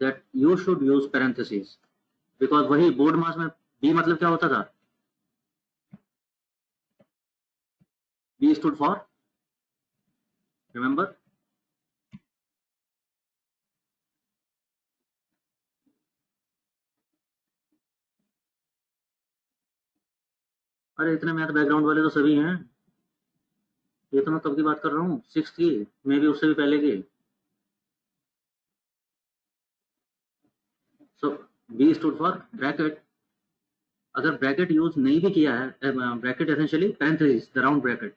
that you should use parenthesis, because वही बोर्ड मास में बी मतलब क्या होता था, बी स्टूड फॉर, रिमेंबर, अरे इतने मैथ बैकग्राउंड वाले तो सभी हैं, ये तो मैं कब की बात कर रहा हूँ, 6th की, मे भी उससे भी पहले की. सो बी स्टूड फॉर ब्रैकेट. अगर ब्रैकेट यूज नहीं भी किया है, bracket essentially parenthesis, the round bracket,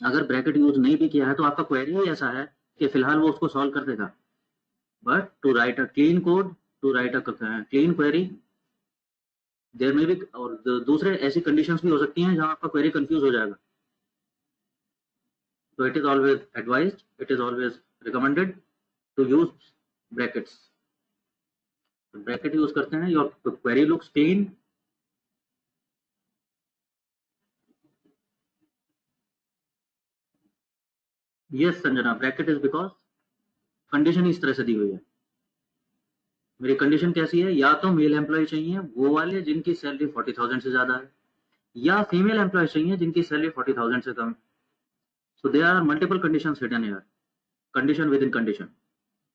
अगर ब्रैकेट यूज नहीं भी किया है तो आपका क्वेरी ही ऐसा है कि फिलहाल वो उसको सॉल्व कर देगा. But to write a clean code, to write a clean query, there में भी, और दूसरे ऐसी कंडीशंस भी हो सकती हैं जहां आपका क्वेरी कंफ्यूज हो जाएगा. तो it is always advised, it is always recommended to use brackets. Bracket use करते हैं, your query looks clean. Yes Sanjana, bracket is because condition इस तरह से दी हुई है. मेरी कंडीशन कैसी है, या तो मेल एम्प्लॉय चाहिए वो वाले जिनकी सैलरी 40,000 से ज्यादा है, या फीमेल एम्प्लॉय चाहिए जिनकी सैलरी 40,000 से कम. So there are multiple conditions hidden here, condition within condition,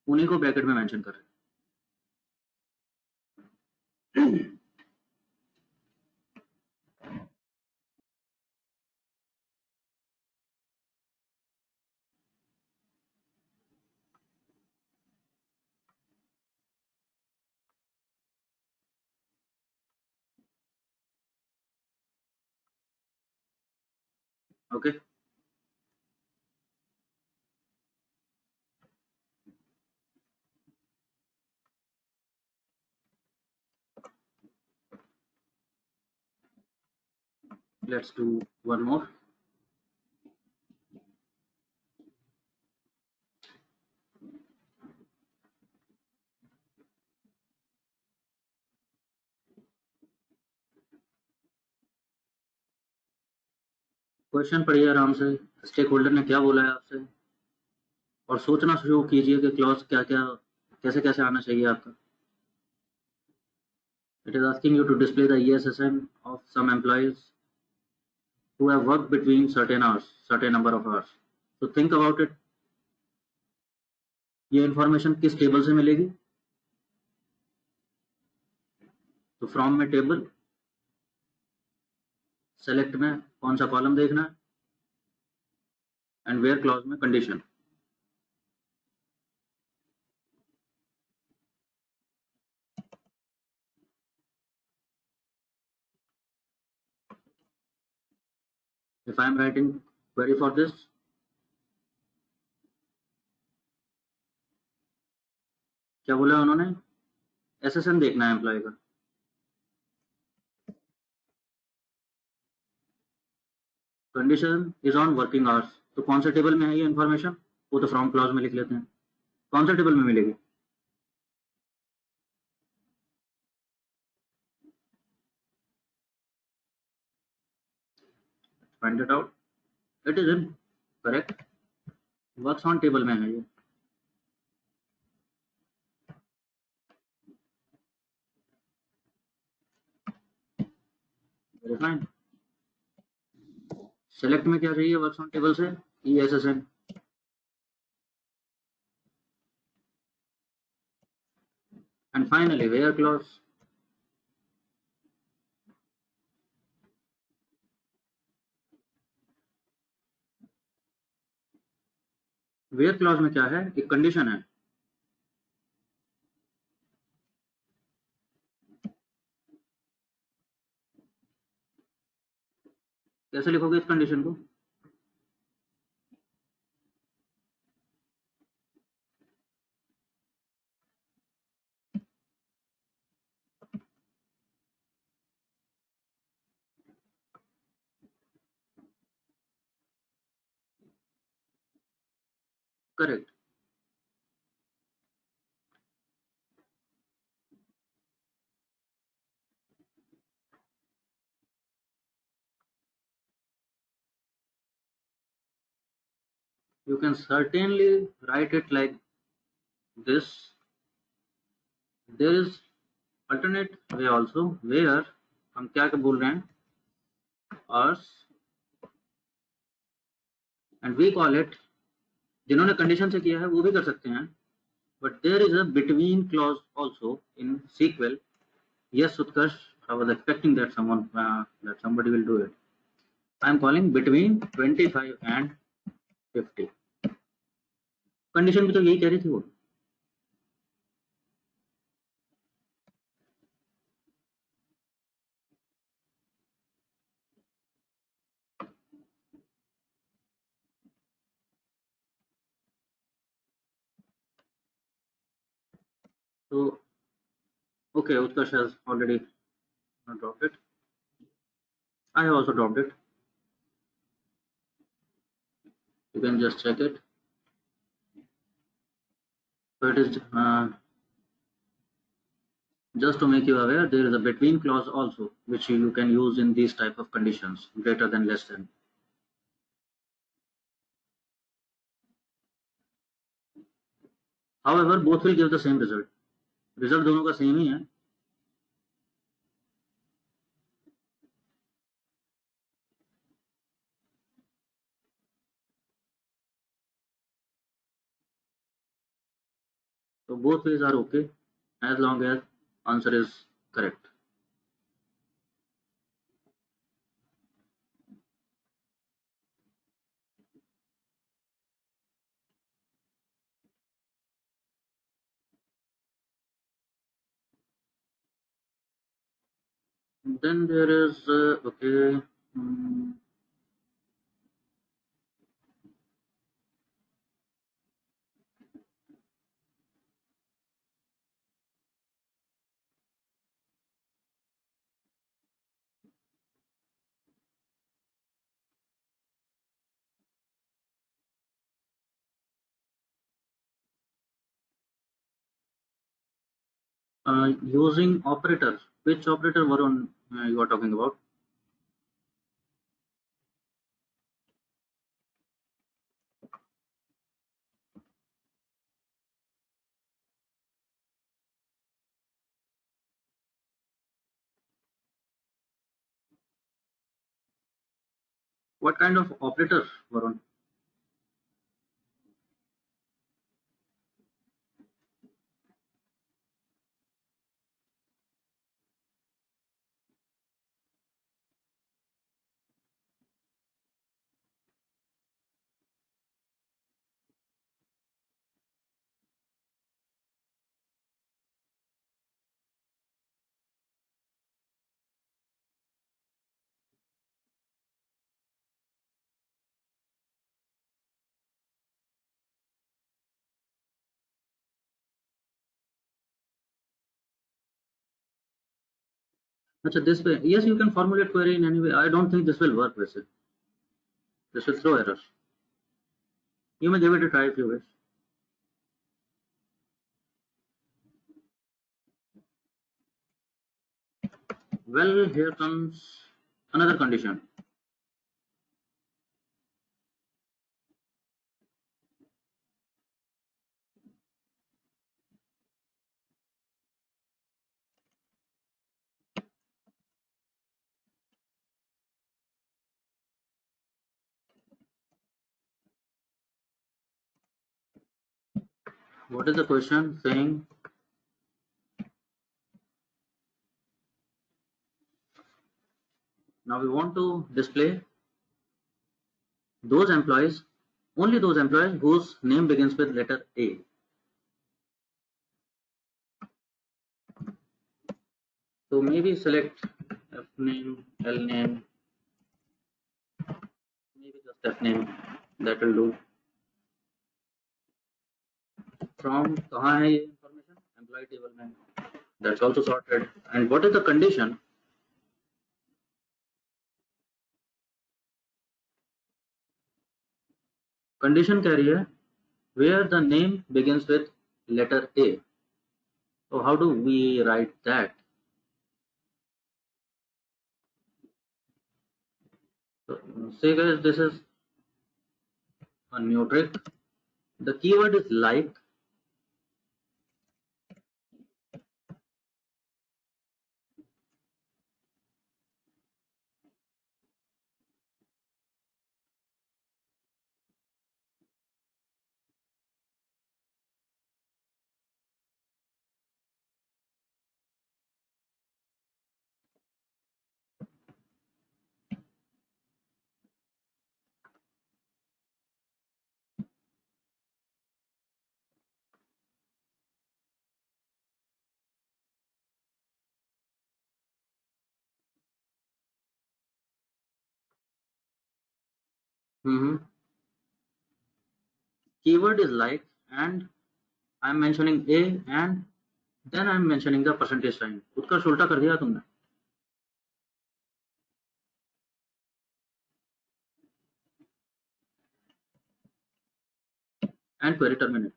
उन्हीं को ब्रैकेट में मेंशन कर रहे हैं. Okay, let's do one more. Question पढ़िए आराम से, स्टेक होल्डर ने क्या बोला है आपसे, और सोचना शुरू कीजिए कि क्लॉज क्या क्या, कैसे कैसे आना चाहिए आपका. It is asking you to display the ESSN of some employees who have worked between certain hours, certain number of hours. So think about it. ये इंफॉर्मेशन किस टेबल से मिलेगी, तो फ्रॉम में टेबल, सेलेक्ट में कौन सा कॉलम देखना है, एंड वेयर क्लॉज में condition. If I am writing query for this, क्या बोला उन्होंने, SSN देखना है एम्प्लॉय का. Condition is on working hours, तो कौन से टेबल में है ये इन्फॉर्मेशन, वो तो फ्रॉम क्लॉज में लिख लेते हैं. कौन से टेबल में मिलेगी, find it out. It is incorrect, works on table में है ये. Very fine. सेलेक्ट में क्या चाहिए वर्क्स ऑन टेबल से, ESSN. And finally where clause. Where clause में क्या है, एक कंडीशन है. कैसे लिखोगे इस कंडीशन को, Correct. You can certainly write it like this. There is alternate way also where हम क्या बोल रहे हैं us and we call it, जिन्होंने condition से किया है वो भी कर सकते हैं, but there is a between clause also in SQL. Yes, Utkarsh, I was expecting that that somebody will do it. I am calling between 25 and 50. Condition भी तो यही कह रही थी वो. So, okay, Utkarsh has already dropped it. I have also dropped it. You can just check it. So it is just to make you aware, there is a between clause also, which you can use in these type of conditions, greater than, less than. However, both will give the same result. Result दोनों का same ही है. So both ways are okay as long as answer is correct. Then there is okay. Using operators. Which operator, Varun, you are talking about? What kind of operator, Varun? Achha, this way. Yes, you can formulate query in any way. I don't think this will work with it. This will throw errors. You may give it a try if you wish. Well, here comes another condition. What is the question saying? Now we want to display those employees, only those employees whose name begins with letter A. So maybe select F name, L name, maybe just F name, that will do. From कहाँ है ये information? Employee table में. That's also sorted. And what is the condition? Condition कह रही है where the name begins with letter A. So how do we write that? So, say guys, this is a new trick. The keyword is like. Keyword is like, and I'm mentioning A, and then I'm mentioning the percentage sign. उत्कर्ष उल्टा कर दिया तुमने. And query terminate.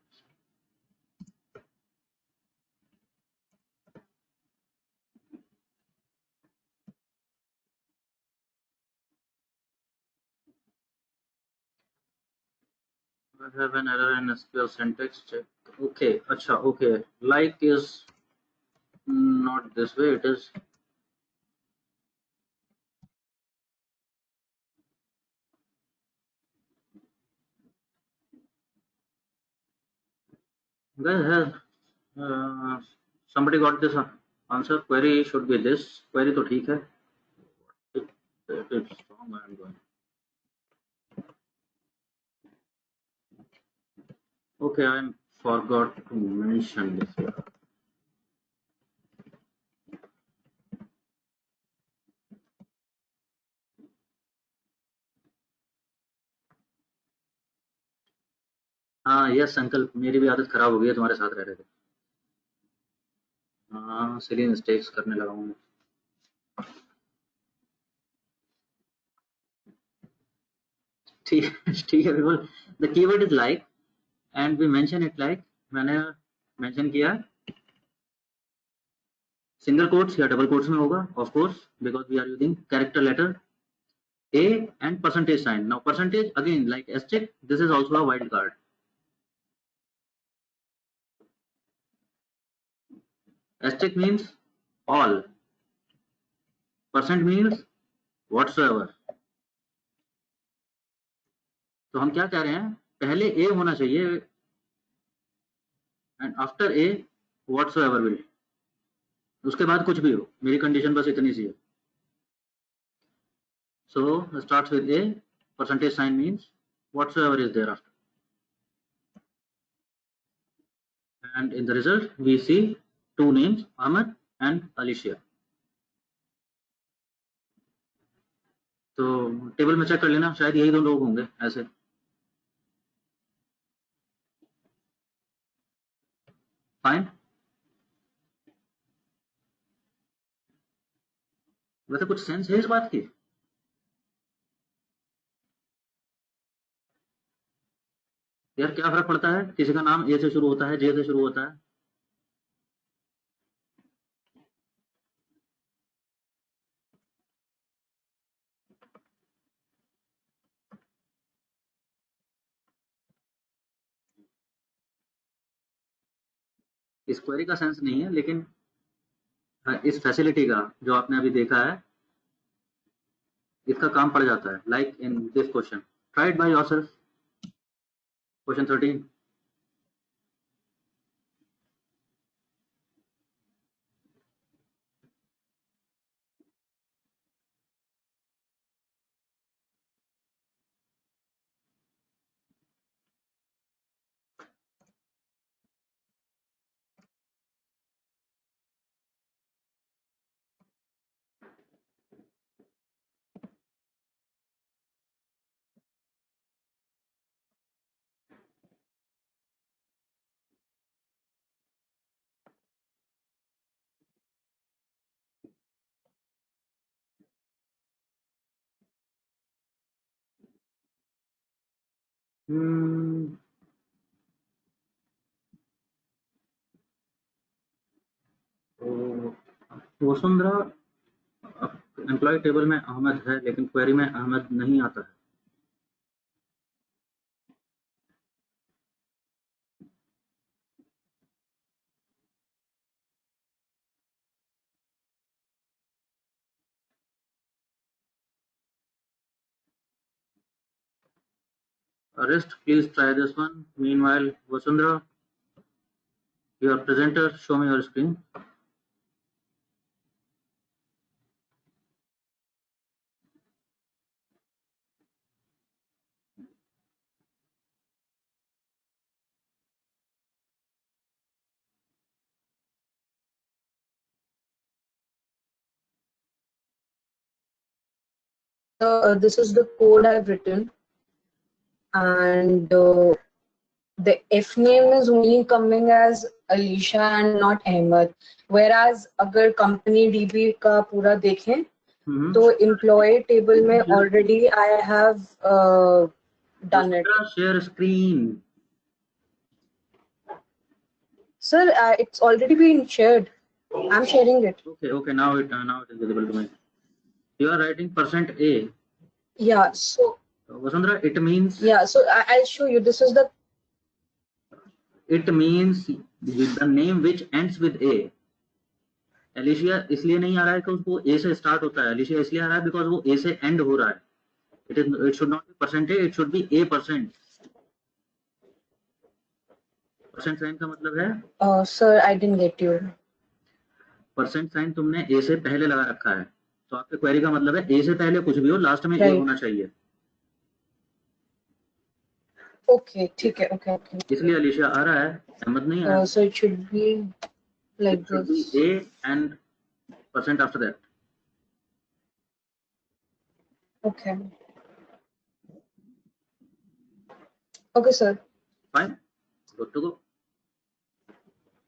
I have an error in SQL syntax check. Okay, acha, okay. Like is not this way. It is. Guys, has somebody got this answer? Query should be this. Query तो ठीक है. It's wrong. I am going. Okay, I forgot to mention this here. हाँ yes uncle, मेरी भी आदत खराब हो गई है तुम्हारे साथ रह रहे थे. हाँ सिली मिस्टेक्स करने लगा हूँ. ठीक ठीक है बिल्कुल. The keyword is like and we mention it like. मैंने मेंशन किया सिंगल कोट्स या डबल कोट्स में होगा of course because we are using character letter A and percentage sign. Now percentage again like asterisk, this is also a wild card. Asterisk means all, percent means whatsoever. तो हम क्या कह रहे हैं, पहले A होना चाहिए and after A whatsoever will. उसके बाद कुछ भी हो, मेरी कंडीशन बस इतनी सी है. So starts with A, percentage sign means whatsoever is there after. And in the result we see two names, Ahmed and Alicia. तो टेबल में चेक कर लेना, शायद यही दो लोग होंगे ऐसे. फाइन. वैसे कुछ सेंस है इस बात की. यार क्या फर्क पड़ता है, किसी का नाम ए से शुरू होता है, जे से शुरू होता है. इस क्वेरी का सेंस नहीं है, लेकिन इस फैसिलिटी का जो आपने अभी देखा है इसका काम पड़ जाता है. Like in this question, try it by yourself. Question 13. Vasundhara, employ table में अहमद है लेकिन क्वेरी में अहमद नहीं आता है। Arrest, please try this one. Meanwhile, Vasundhara, your presenter, show me your screen. This is the code I've written, and the F name is only coming as Alicia and not Ahmed. Whereas अगर company DB का पूरा देखें तो employee table में already I have done it. Share screen. Sir, it's already been shared. I'm sharing it. Okay. Now it is visible to me. You are writing %A. Yeah. So Vasundhara, it means. Yeah. So I'll show you. This is the. It means the name which ends with A. Alicia इसलिए नहीं आ रहा है कि उसको A से start होता है. Alicia इसलिए आ रहा है because वो A से end हो रहा है. It should not be %A. It should be A%. Percent sign का मतलब है sir I didn't get you. Percent sign तुमने ए से पहले लगा रखा है, तो आपके क्वेरी का मतलब है ए से पहले कुछ भी हो लास्ट में ए होना चाहिए। ओके ठीक है, ओके ओके। इसलिए अलीशा आ रहा है, अहमद नहीं है। So it should be like this, A and percent after that. Okay okay sir, fine, good to go.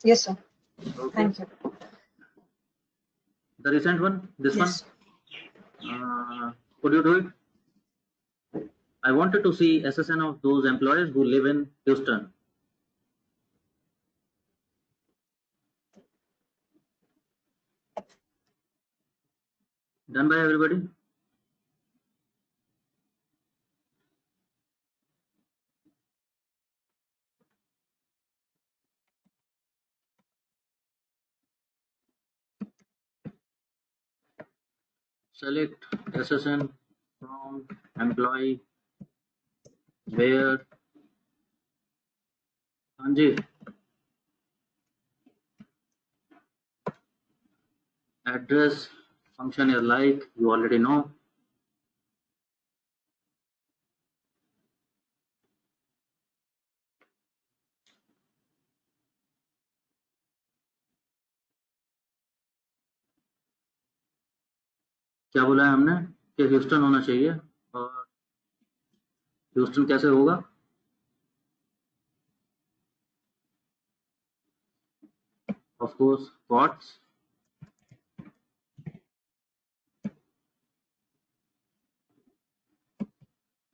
Yes, sir. Okay. Thank you. The recent one, this Yes. one, could you do it? I wanted to see SSN of those employees who live in Houston. Done by everybody? Select SSN from employee where, हाँ जी, address function is like you already know. क्या बोला है हमने कि Houston होना चाहिए, और Houston कैसे होगा? Of course what's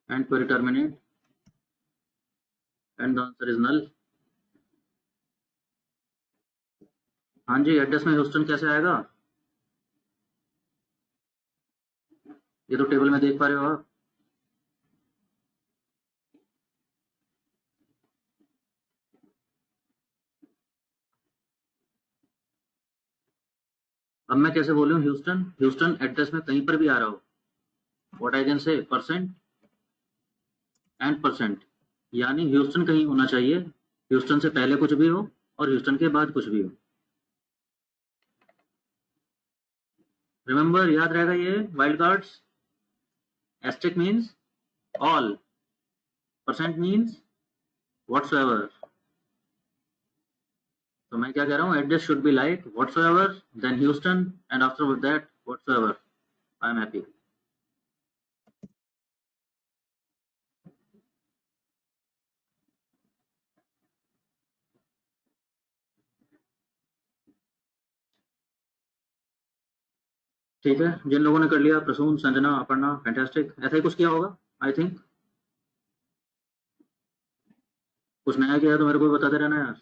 and query terminate and the answer is null. हाँ जी, एड्रेस में ह्यूस्टन कैसे आएगा? ये तो टेबल में देख पा रहे हो आप। अब मैं कैसे बोलूं ह्यूस्टन? ह्यूस्टन एड्रेस में कहीं पर भी आ रहा हो, what I can say percent and percent, यानी ह्यूस्टन कहीं होना चाहिए, ह्यूस्टन से पहले कुछ भी हो और ह्यूस्टन के बाद कुछ भी हो। रिमेंबर, याद रहेगा ये wild cards. Asterisk means all, percent means whatsoever. तो मैं क्या कह रहा हूँ, address should be like whatsoever then Houston and after that whatsoever. I am happy. ठीक है, जिन लोगों ने कर लिया, प्रसून, संजना, अपर्णा, फैंटास्टिक। ऐसा ही कुछ किया होगा आई थिंक। कुछ नया किया तो मेरे को बताते रहना यार।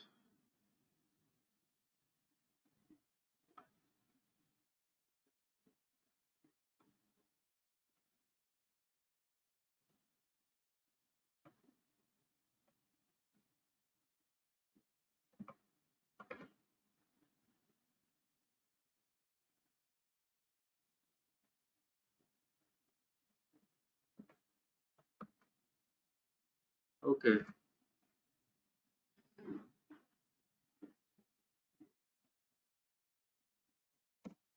Okay.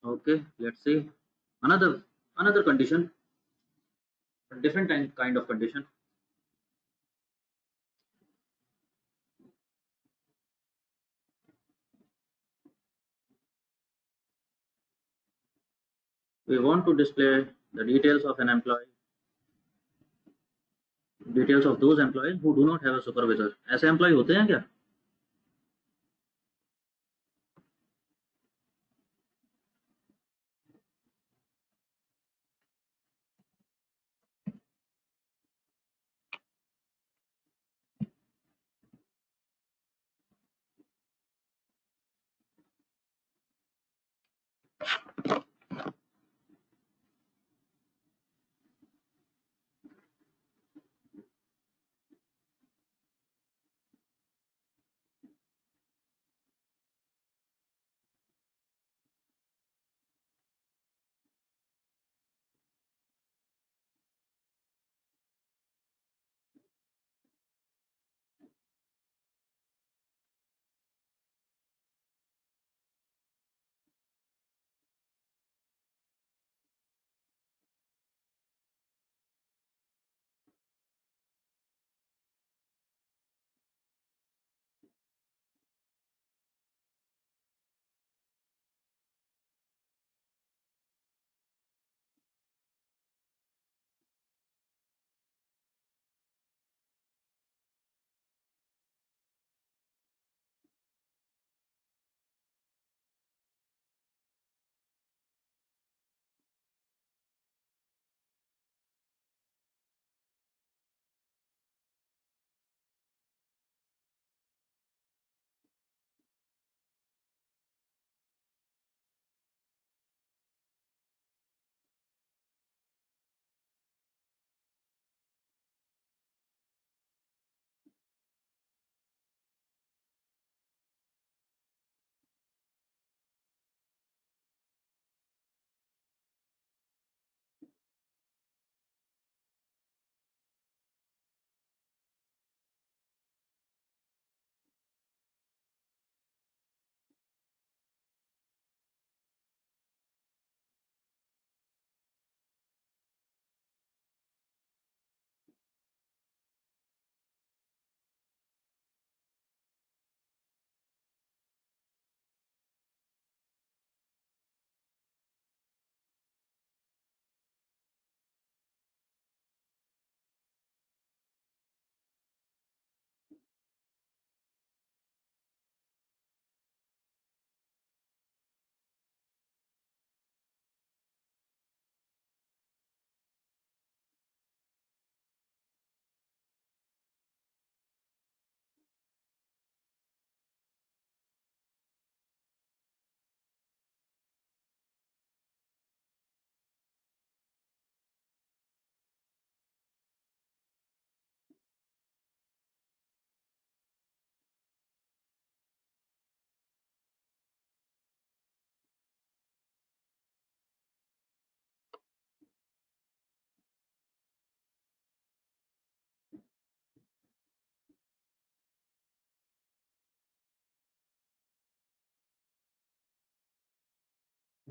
Okay, let's see. Another condition, a different kind of condition. We want to display the details of an employee, details of those employees who do not have a supervisor. ऐसे employee होते हैं क्या?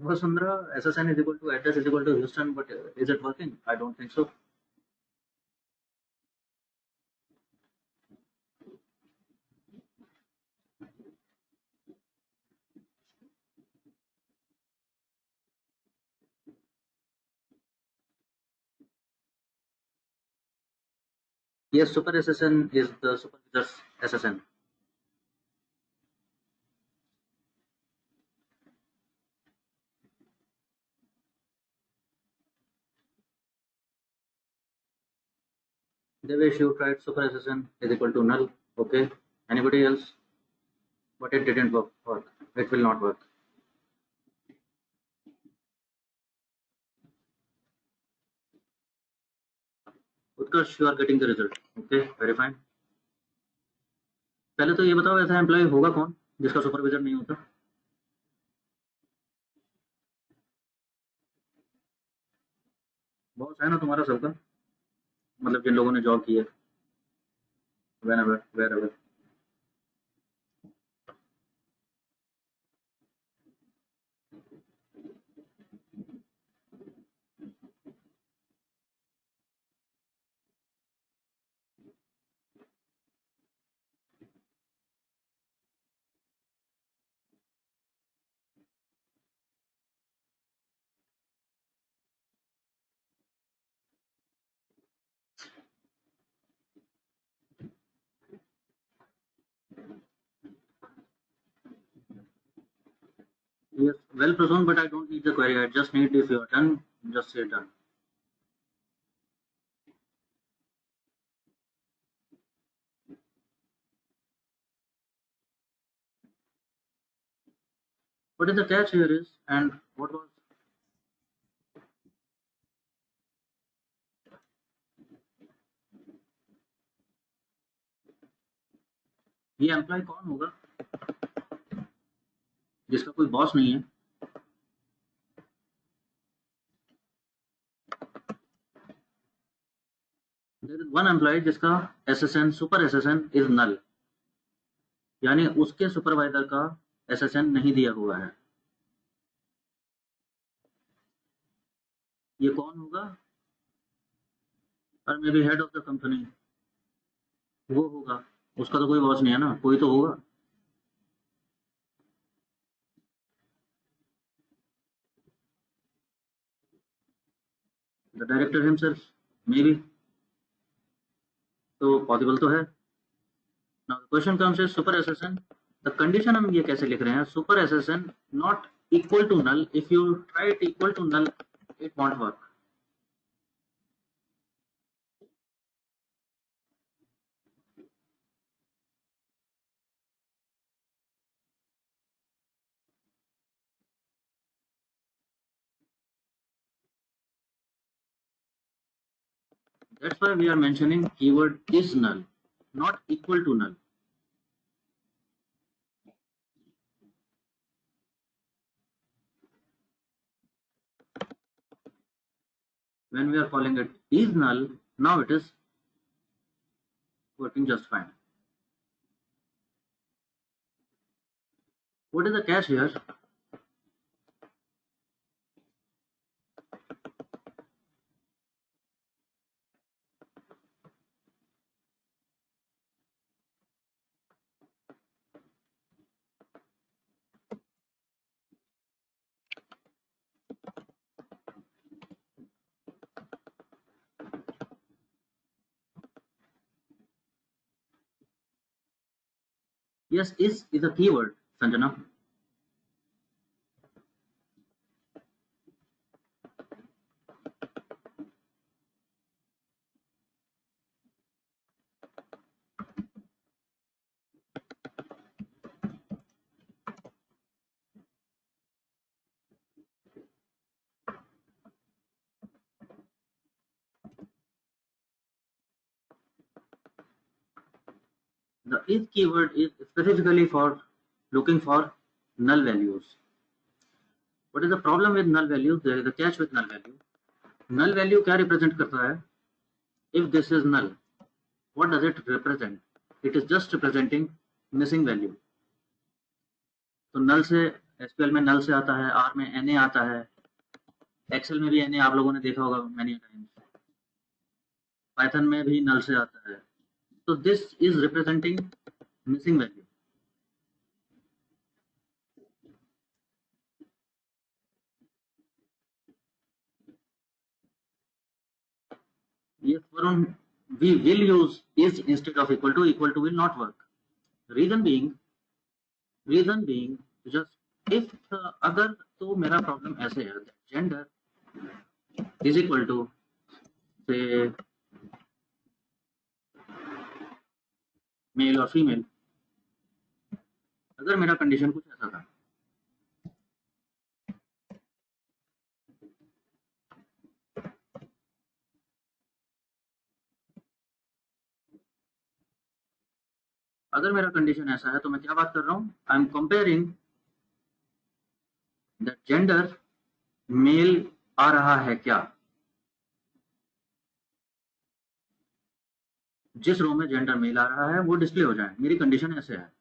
Vasundhara, SSN is equal to address is equal to Houston, but is it working? I don't think so. Yes, super SSN is the supervisor's SSN. Devesh, you tried super SSN is equal to null. Okay. Anybody else? But it didn't work. It will not work. Utkarsh, you are getting the result. Okay, very fine. पहले तो ये बताओ ऐसा employ होगा कौन जिसका supervisor नहीं होता? बॉस है ना तुम्हारा सबका, मतलब जिन लोगों ने जॉब की है. whenever, wherever. Yes, well, Prasoon, but I don't need the query. I just need if you are done, just say done. What is the catch here is, and what was ये employ कौन होगा जिसका कोई boss नहीं है? There is one employee जिसका SSN super SSN is null, यानी उसके सुपरवाइजर का SSN नहीं दिया हुआ है। ये कौन होगा? और may be head of the company, वो होगा। उसका तो कोई बॉस नहीं है ना, कोई तो होगा। The director himself maybe, तो पॉसिबल तो है। Now the question comes is super SSN. The condition हम ये कैसे लिख रहे हैं? Super SSN not equal to null. If you try it equal to null, it won't work. That's why we are mentioning keyword is null, not equal to null. When we are calling it is null, now it is working just fine. What is the catch here? Yes, is a keyword, Sanjana. The is keyword is specifically for looking for null values. What is the problem with null values? There is a catch with null value. Null value क्या represent करता है? If this is null, what does it represent? It is just representing missing value. तो null से SQL में null से आता है, R में NA आता है, Excel में भी NA आप लोगों ने देखा होगा many times, Python में भी null से आता है। So this is representing missing value. Yes, Varun, we will use is instead of equal to will not work. Reason being just if अगर तो मेरा प्रॉब्लम ऐसे है, जेंडर इज इक्वल टू से मेल और फीमेल, अगर मेरा कंडीशन कुछ ऐसा था, अगर मेरा कंडीशन ऐसा है तो मैं क्या बात कर रहा हूं? I am comparing the gender male आ रहा है क्या, जिस रो में जेंडर मेल आ रहा है वो डिस्प्ले हो जाए, मेरी कंडीशन ऐसे है।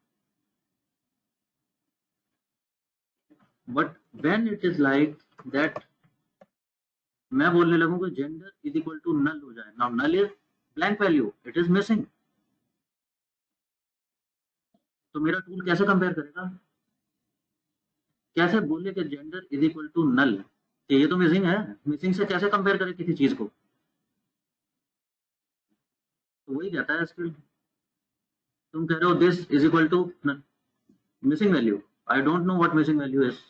But when it is like that मैं बोलने लगूं कि gender is equal to null हो जाए, now null is blank value, it is missing, तो मेरा टूल कैसे कंपेयर करेगा? कैसे बोले कि gender is equal to null, ये तो मिसिंग है, मिसिंग से कैसे कंपेयर करे किसी चीज को? तो वही कहता है स्किल। तुम कह रहे हो this is equal to missing value, I don't know what missing value is.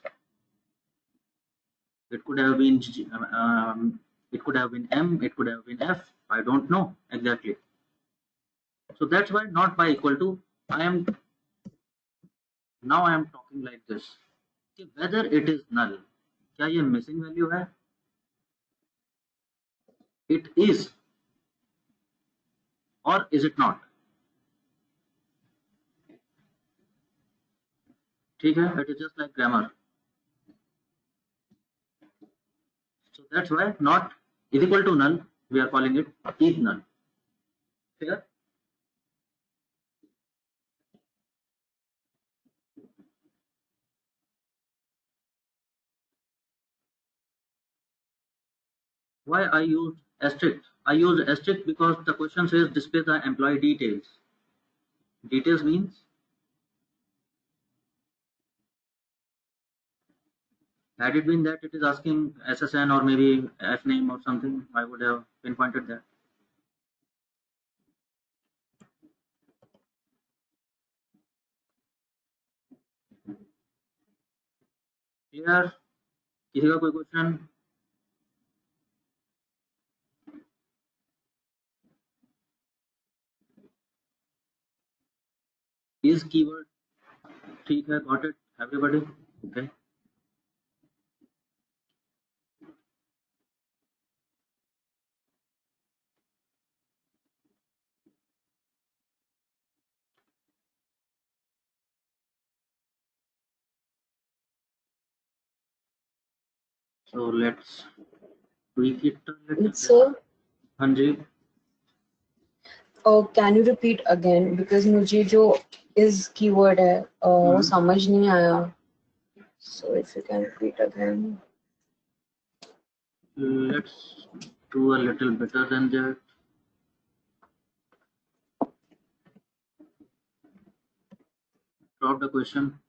It could have been it could have been M, it could have been F, I don't know exactly. So that's why not by equal to, I am talking like this कि whether it is null, क्या ये missing value है? It is or is it not? ठीक है, it is just like grammar. So that's why not is equal to null, we are calling it is null. Clear? Why I use asterisk? I use asterisk because the question says display the employee details. Details means had it been that it is asking SSN or maybe F name or something, I would have pinpointed that. Clear? किसी का कोई question? Is keyword ठीक है, got it everybody? Okay. So let's tweak it a little bit. Sir, हाँ जी, can you repeat again because मुझे जो is keyword है वो समझ नहीं आया. So if you can repeat again. let's do a little better than that. Drop the question.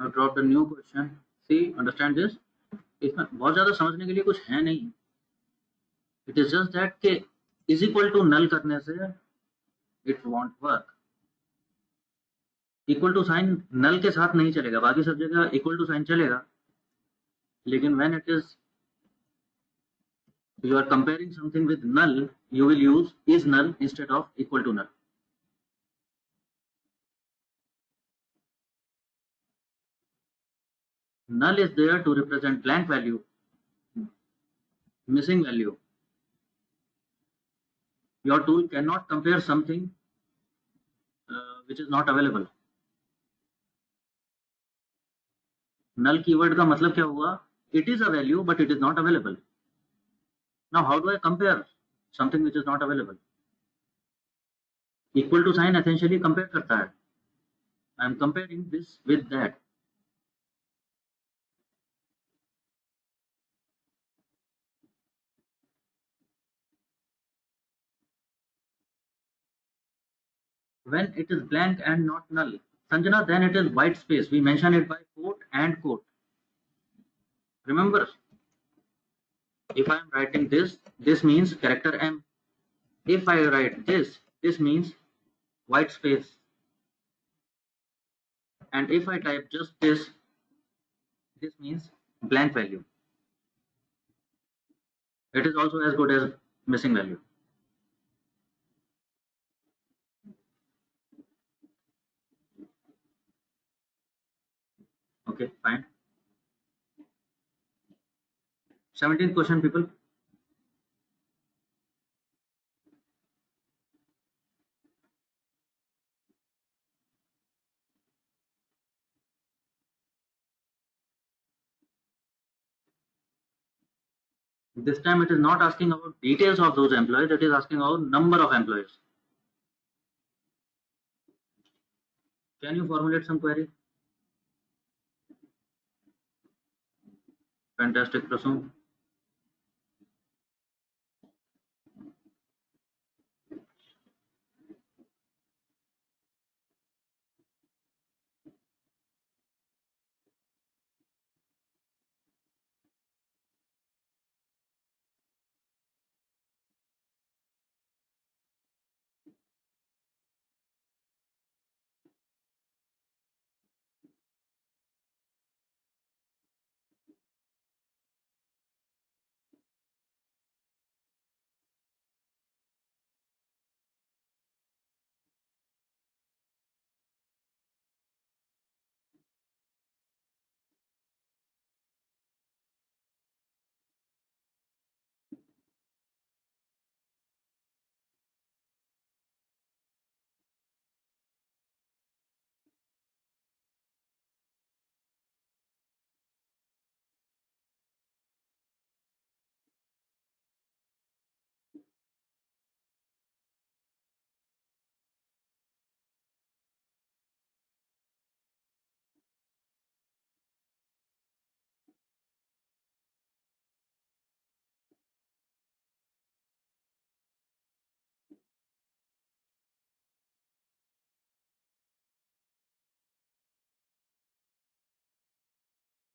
I've dropped a new question. See, understand this? इसमें बहुत ज्यादा समझने के लिए कुछ है नहीं. It is just that के is equal to null करने से it won't work. Equal to sign null के साथ नहीं चलेगा, बाकी सब जगह equal to sign चलेगा. लेकिन when it is you are comparing something with null, you will use is null instead of equal to null. Null is there to represent blank value, missing value. Your tool cannot compare something which is not available. Null keyword का मतलब क्या हुआ? It is a value but it is not available. Now how do I compare something which is not available? Equal to sign essentially compare करता है. I am comparing this with that. When it is blank and not null, Sanjana, then it is white space. We mention it by quote and quote. Remember, if I am writing this, this means character M. If I write this, this means white space. And if I type just this, this means blank value. It is also as good as missing value. Okay, fine. 17th question, people. This time it is not asking about details of those employees, it is asking about number of employees. Can you formulate some query? Fantastic, Prasoon.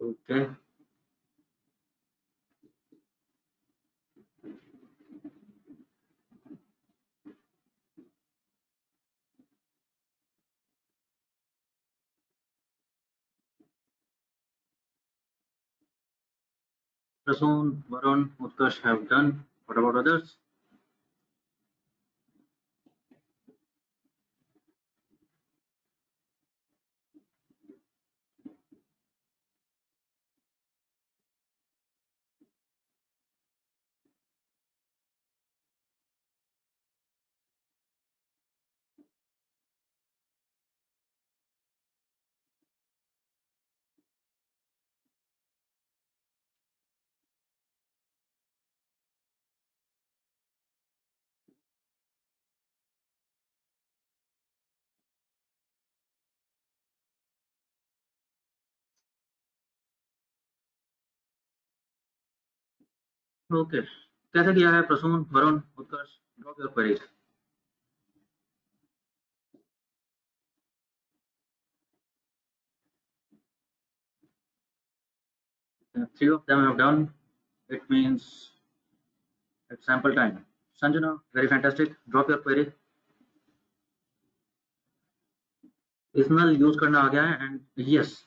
Okay. Prasoon, Varun, Utkarsh have done. What about others? Okay. कैसे किया है प्रसून, वरुण, उत्कर्ष? Drop your queries. Three of them have done. It means it's sample time. Sanjana, very fantastic. Drop your query. Is null use करना आ गया है and yes.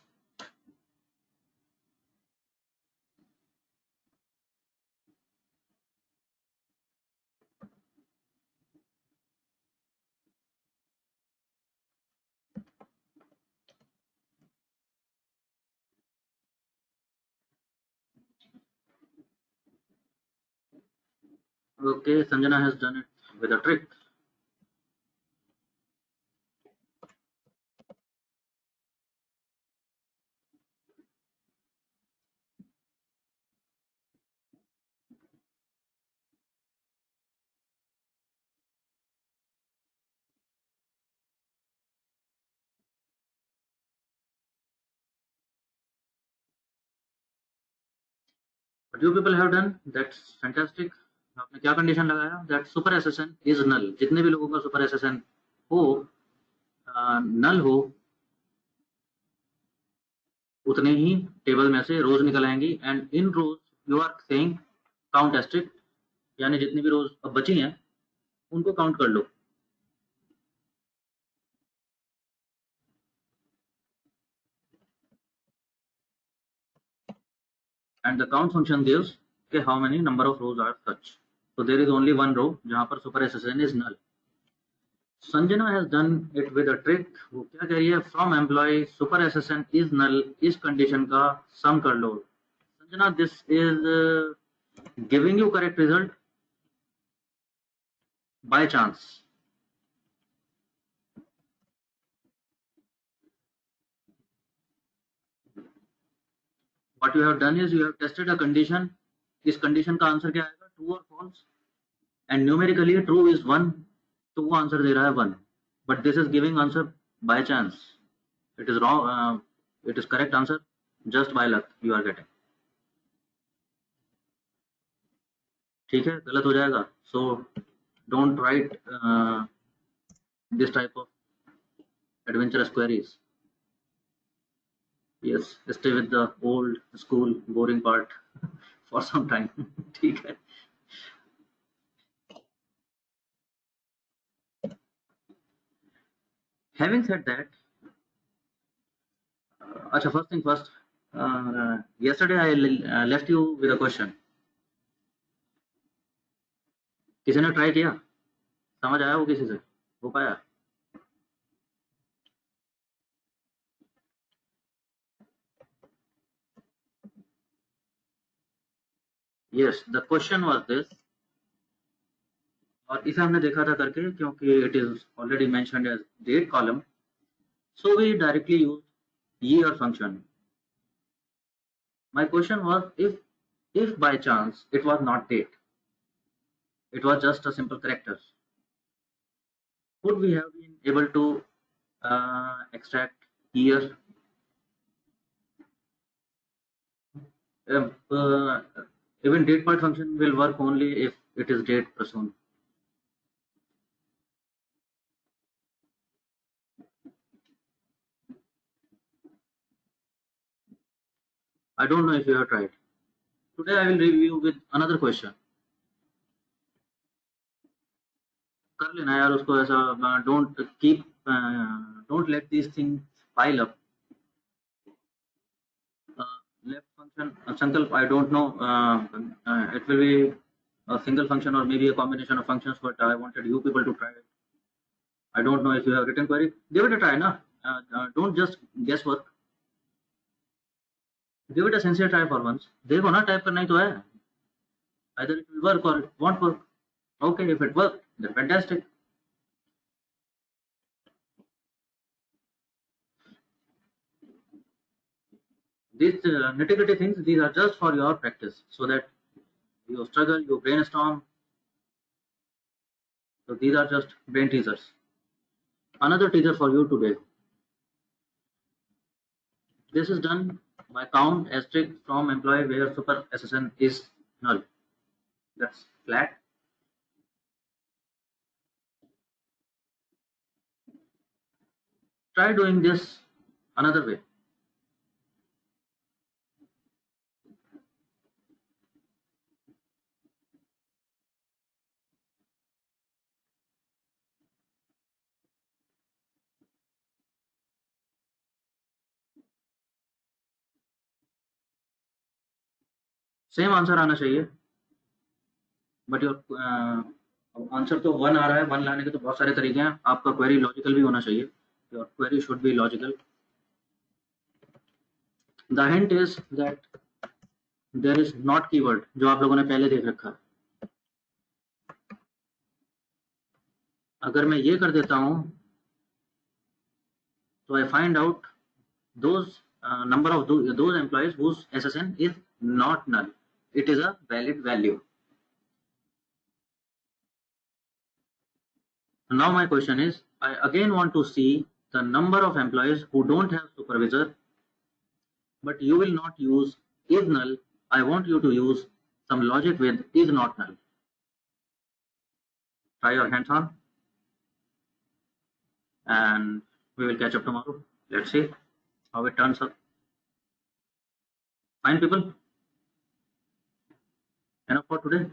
Okay, Sanjana has done it with a trick. What you people have done, that's fantastic. आपने क्या condition लगाया? That super SSN is null. जितने भी लोगों का super SSN हो, null हो, उतने ही टेबल में से रोज निकल आएंगी. And in rows you are saying count asterisk, यानी जितनी भी रोज अब बची हैं उनको काउंट कर लो. And the count function gives okay, how many number of rows are such. So there is only one row जहाँ पर super SSN is null. Sanjana has done it with a trick. वो क्या कह रही है? From employee super SSN is null. इस condition का sum कर लो. Sanjana, this is giving you correct result by chance. What you have done is you have tested a condition. इस condition का आंसर क्या आएगा? True or false? And numerically true is 1. तो वो answer दे रहा है 1. But this is giving answer by chance. It is wrong. It is correct answer just by luck you are getting. ठीक है, गलत हो जाएगा. So don't write this type of adventurous queries. Yes, stay with the old school boring part for some time. ठीक है. Having said that, अच्छा, first thing first. Yesterday I left you with a question. किसी ने try किया? समझ आया वो किसी से? हो पाया? Yes, the question was this. और इसे हमने देखा था करके क्योंकि it is already mentioned as date column. So we directly use year function. My question was if by chance it was not date, it was just a simple characters, would we have been able to extract year? Even date part function will work only if it is date person. I don't know if you have tried. Today I will review with another question. कर लेना यार उसको ऐसा. Don't let these things pile up. Left function, Sankalp, I don't know. It will be a single function or maybe a combination of functions, but I wanted you people to try it. I don't know if you have written query. Give it a try, na. Don't just guesswork. Give it a sincere try for once. देखो ना, type करना ही तो है. Either it will work or it won't work. Okay, if it works, then fantastic. These nitty-gritty things, these are just for your practice, so that you struggle, you brainstorm. So these are just brain teasers. Another teaser for you today. This is done by count asterisk from employee where super SSN is null. That's flat. Try doing this another way. Same answer आना चाहिए, but your answer तो 1 आ रहा है. 1 लाने के तो बहुत सारे तरीके हैं. आपका क्वेरी लॉजिकल भी होना चाहिए. Your query should be logical. The hint is that there is not keyword, जो आप लोगों ने पहले देख रखा है. अगर मैं ये कर देता हूं तो I find out those number of those employees whose SSN is not null. It is a valid value. Now my question is, I again want to see the number of employees who don't have supervisor, but you will not use is null. I want you to use some logic with is not null. Try your hands on, and we will catch up tomorrow. Let's see how it turns up. Fine, people. Enough for today.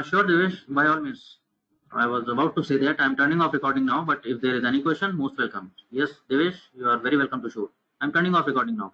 Sure, Devesh, by all means. I was about to say that I'm turning off recording now, but if there is any question, most welcome. Yes, Devesh, you are very welcome to shoot. I'm turning off recording now.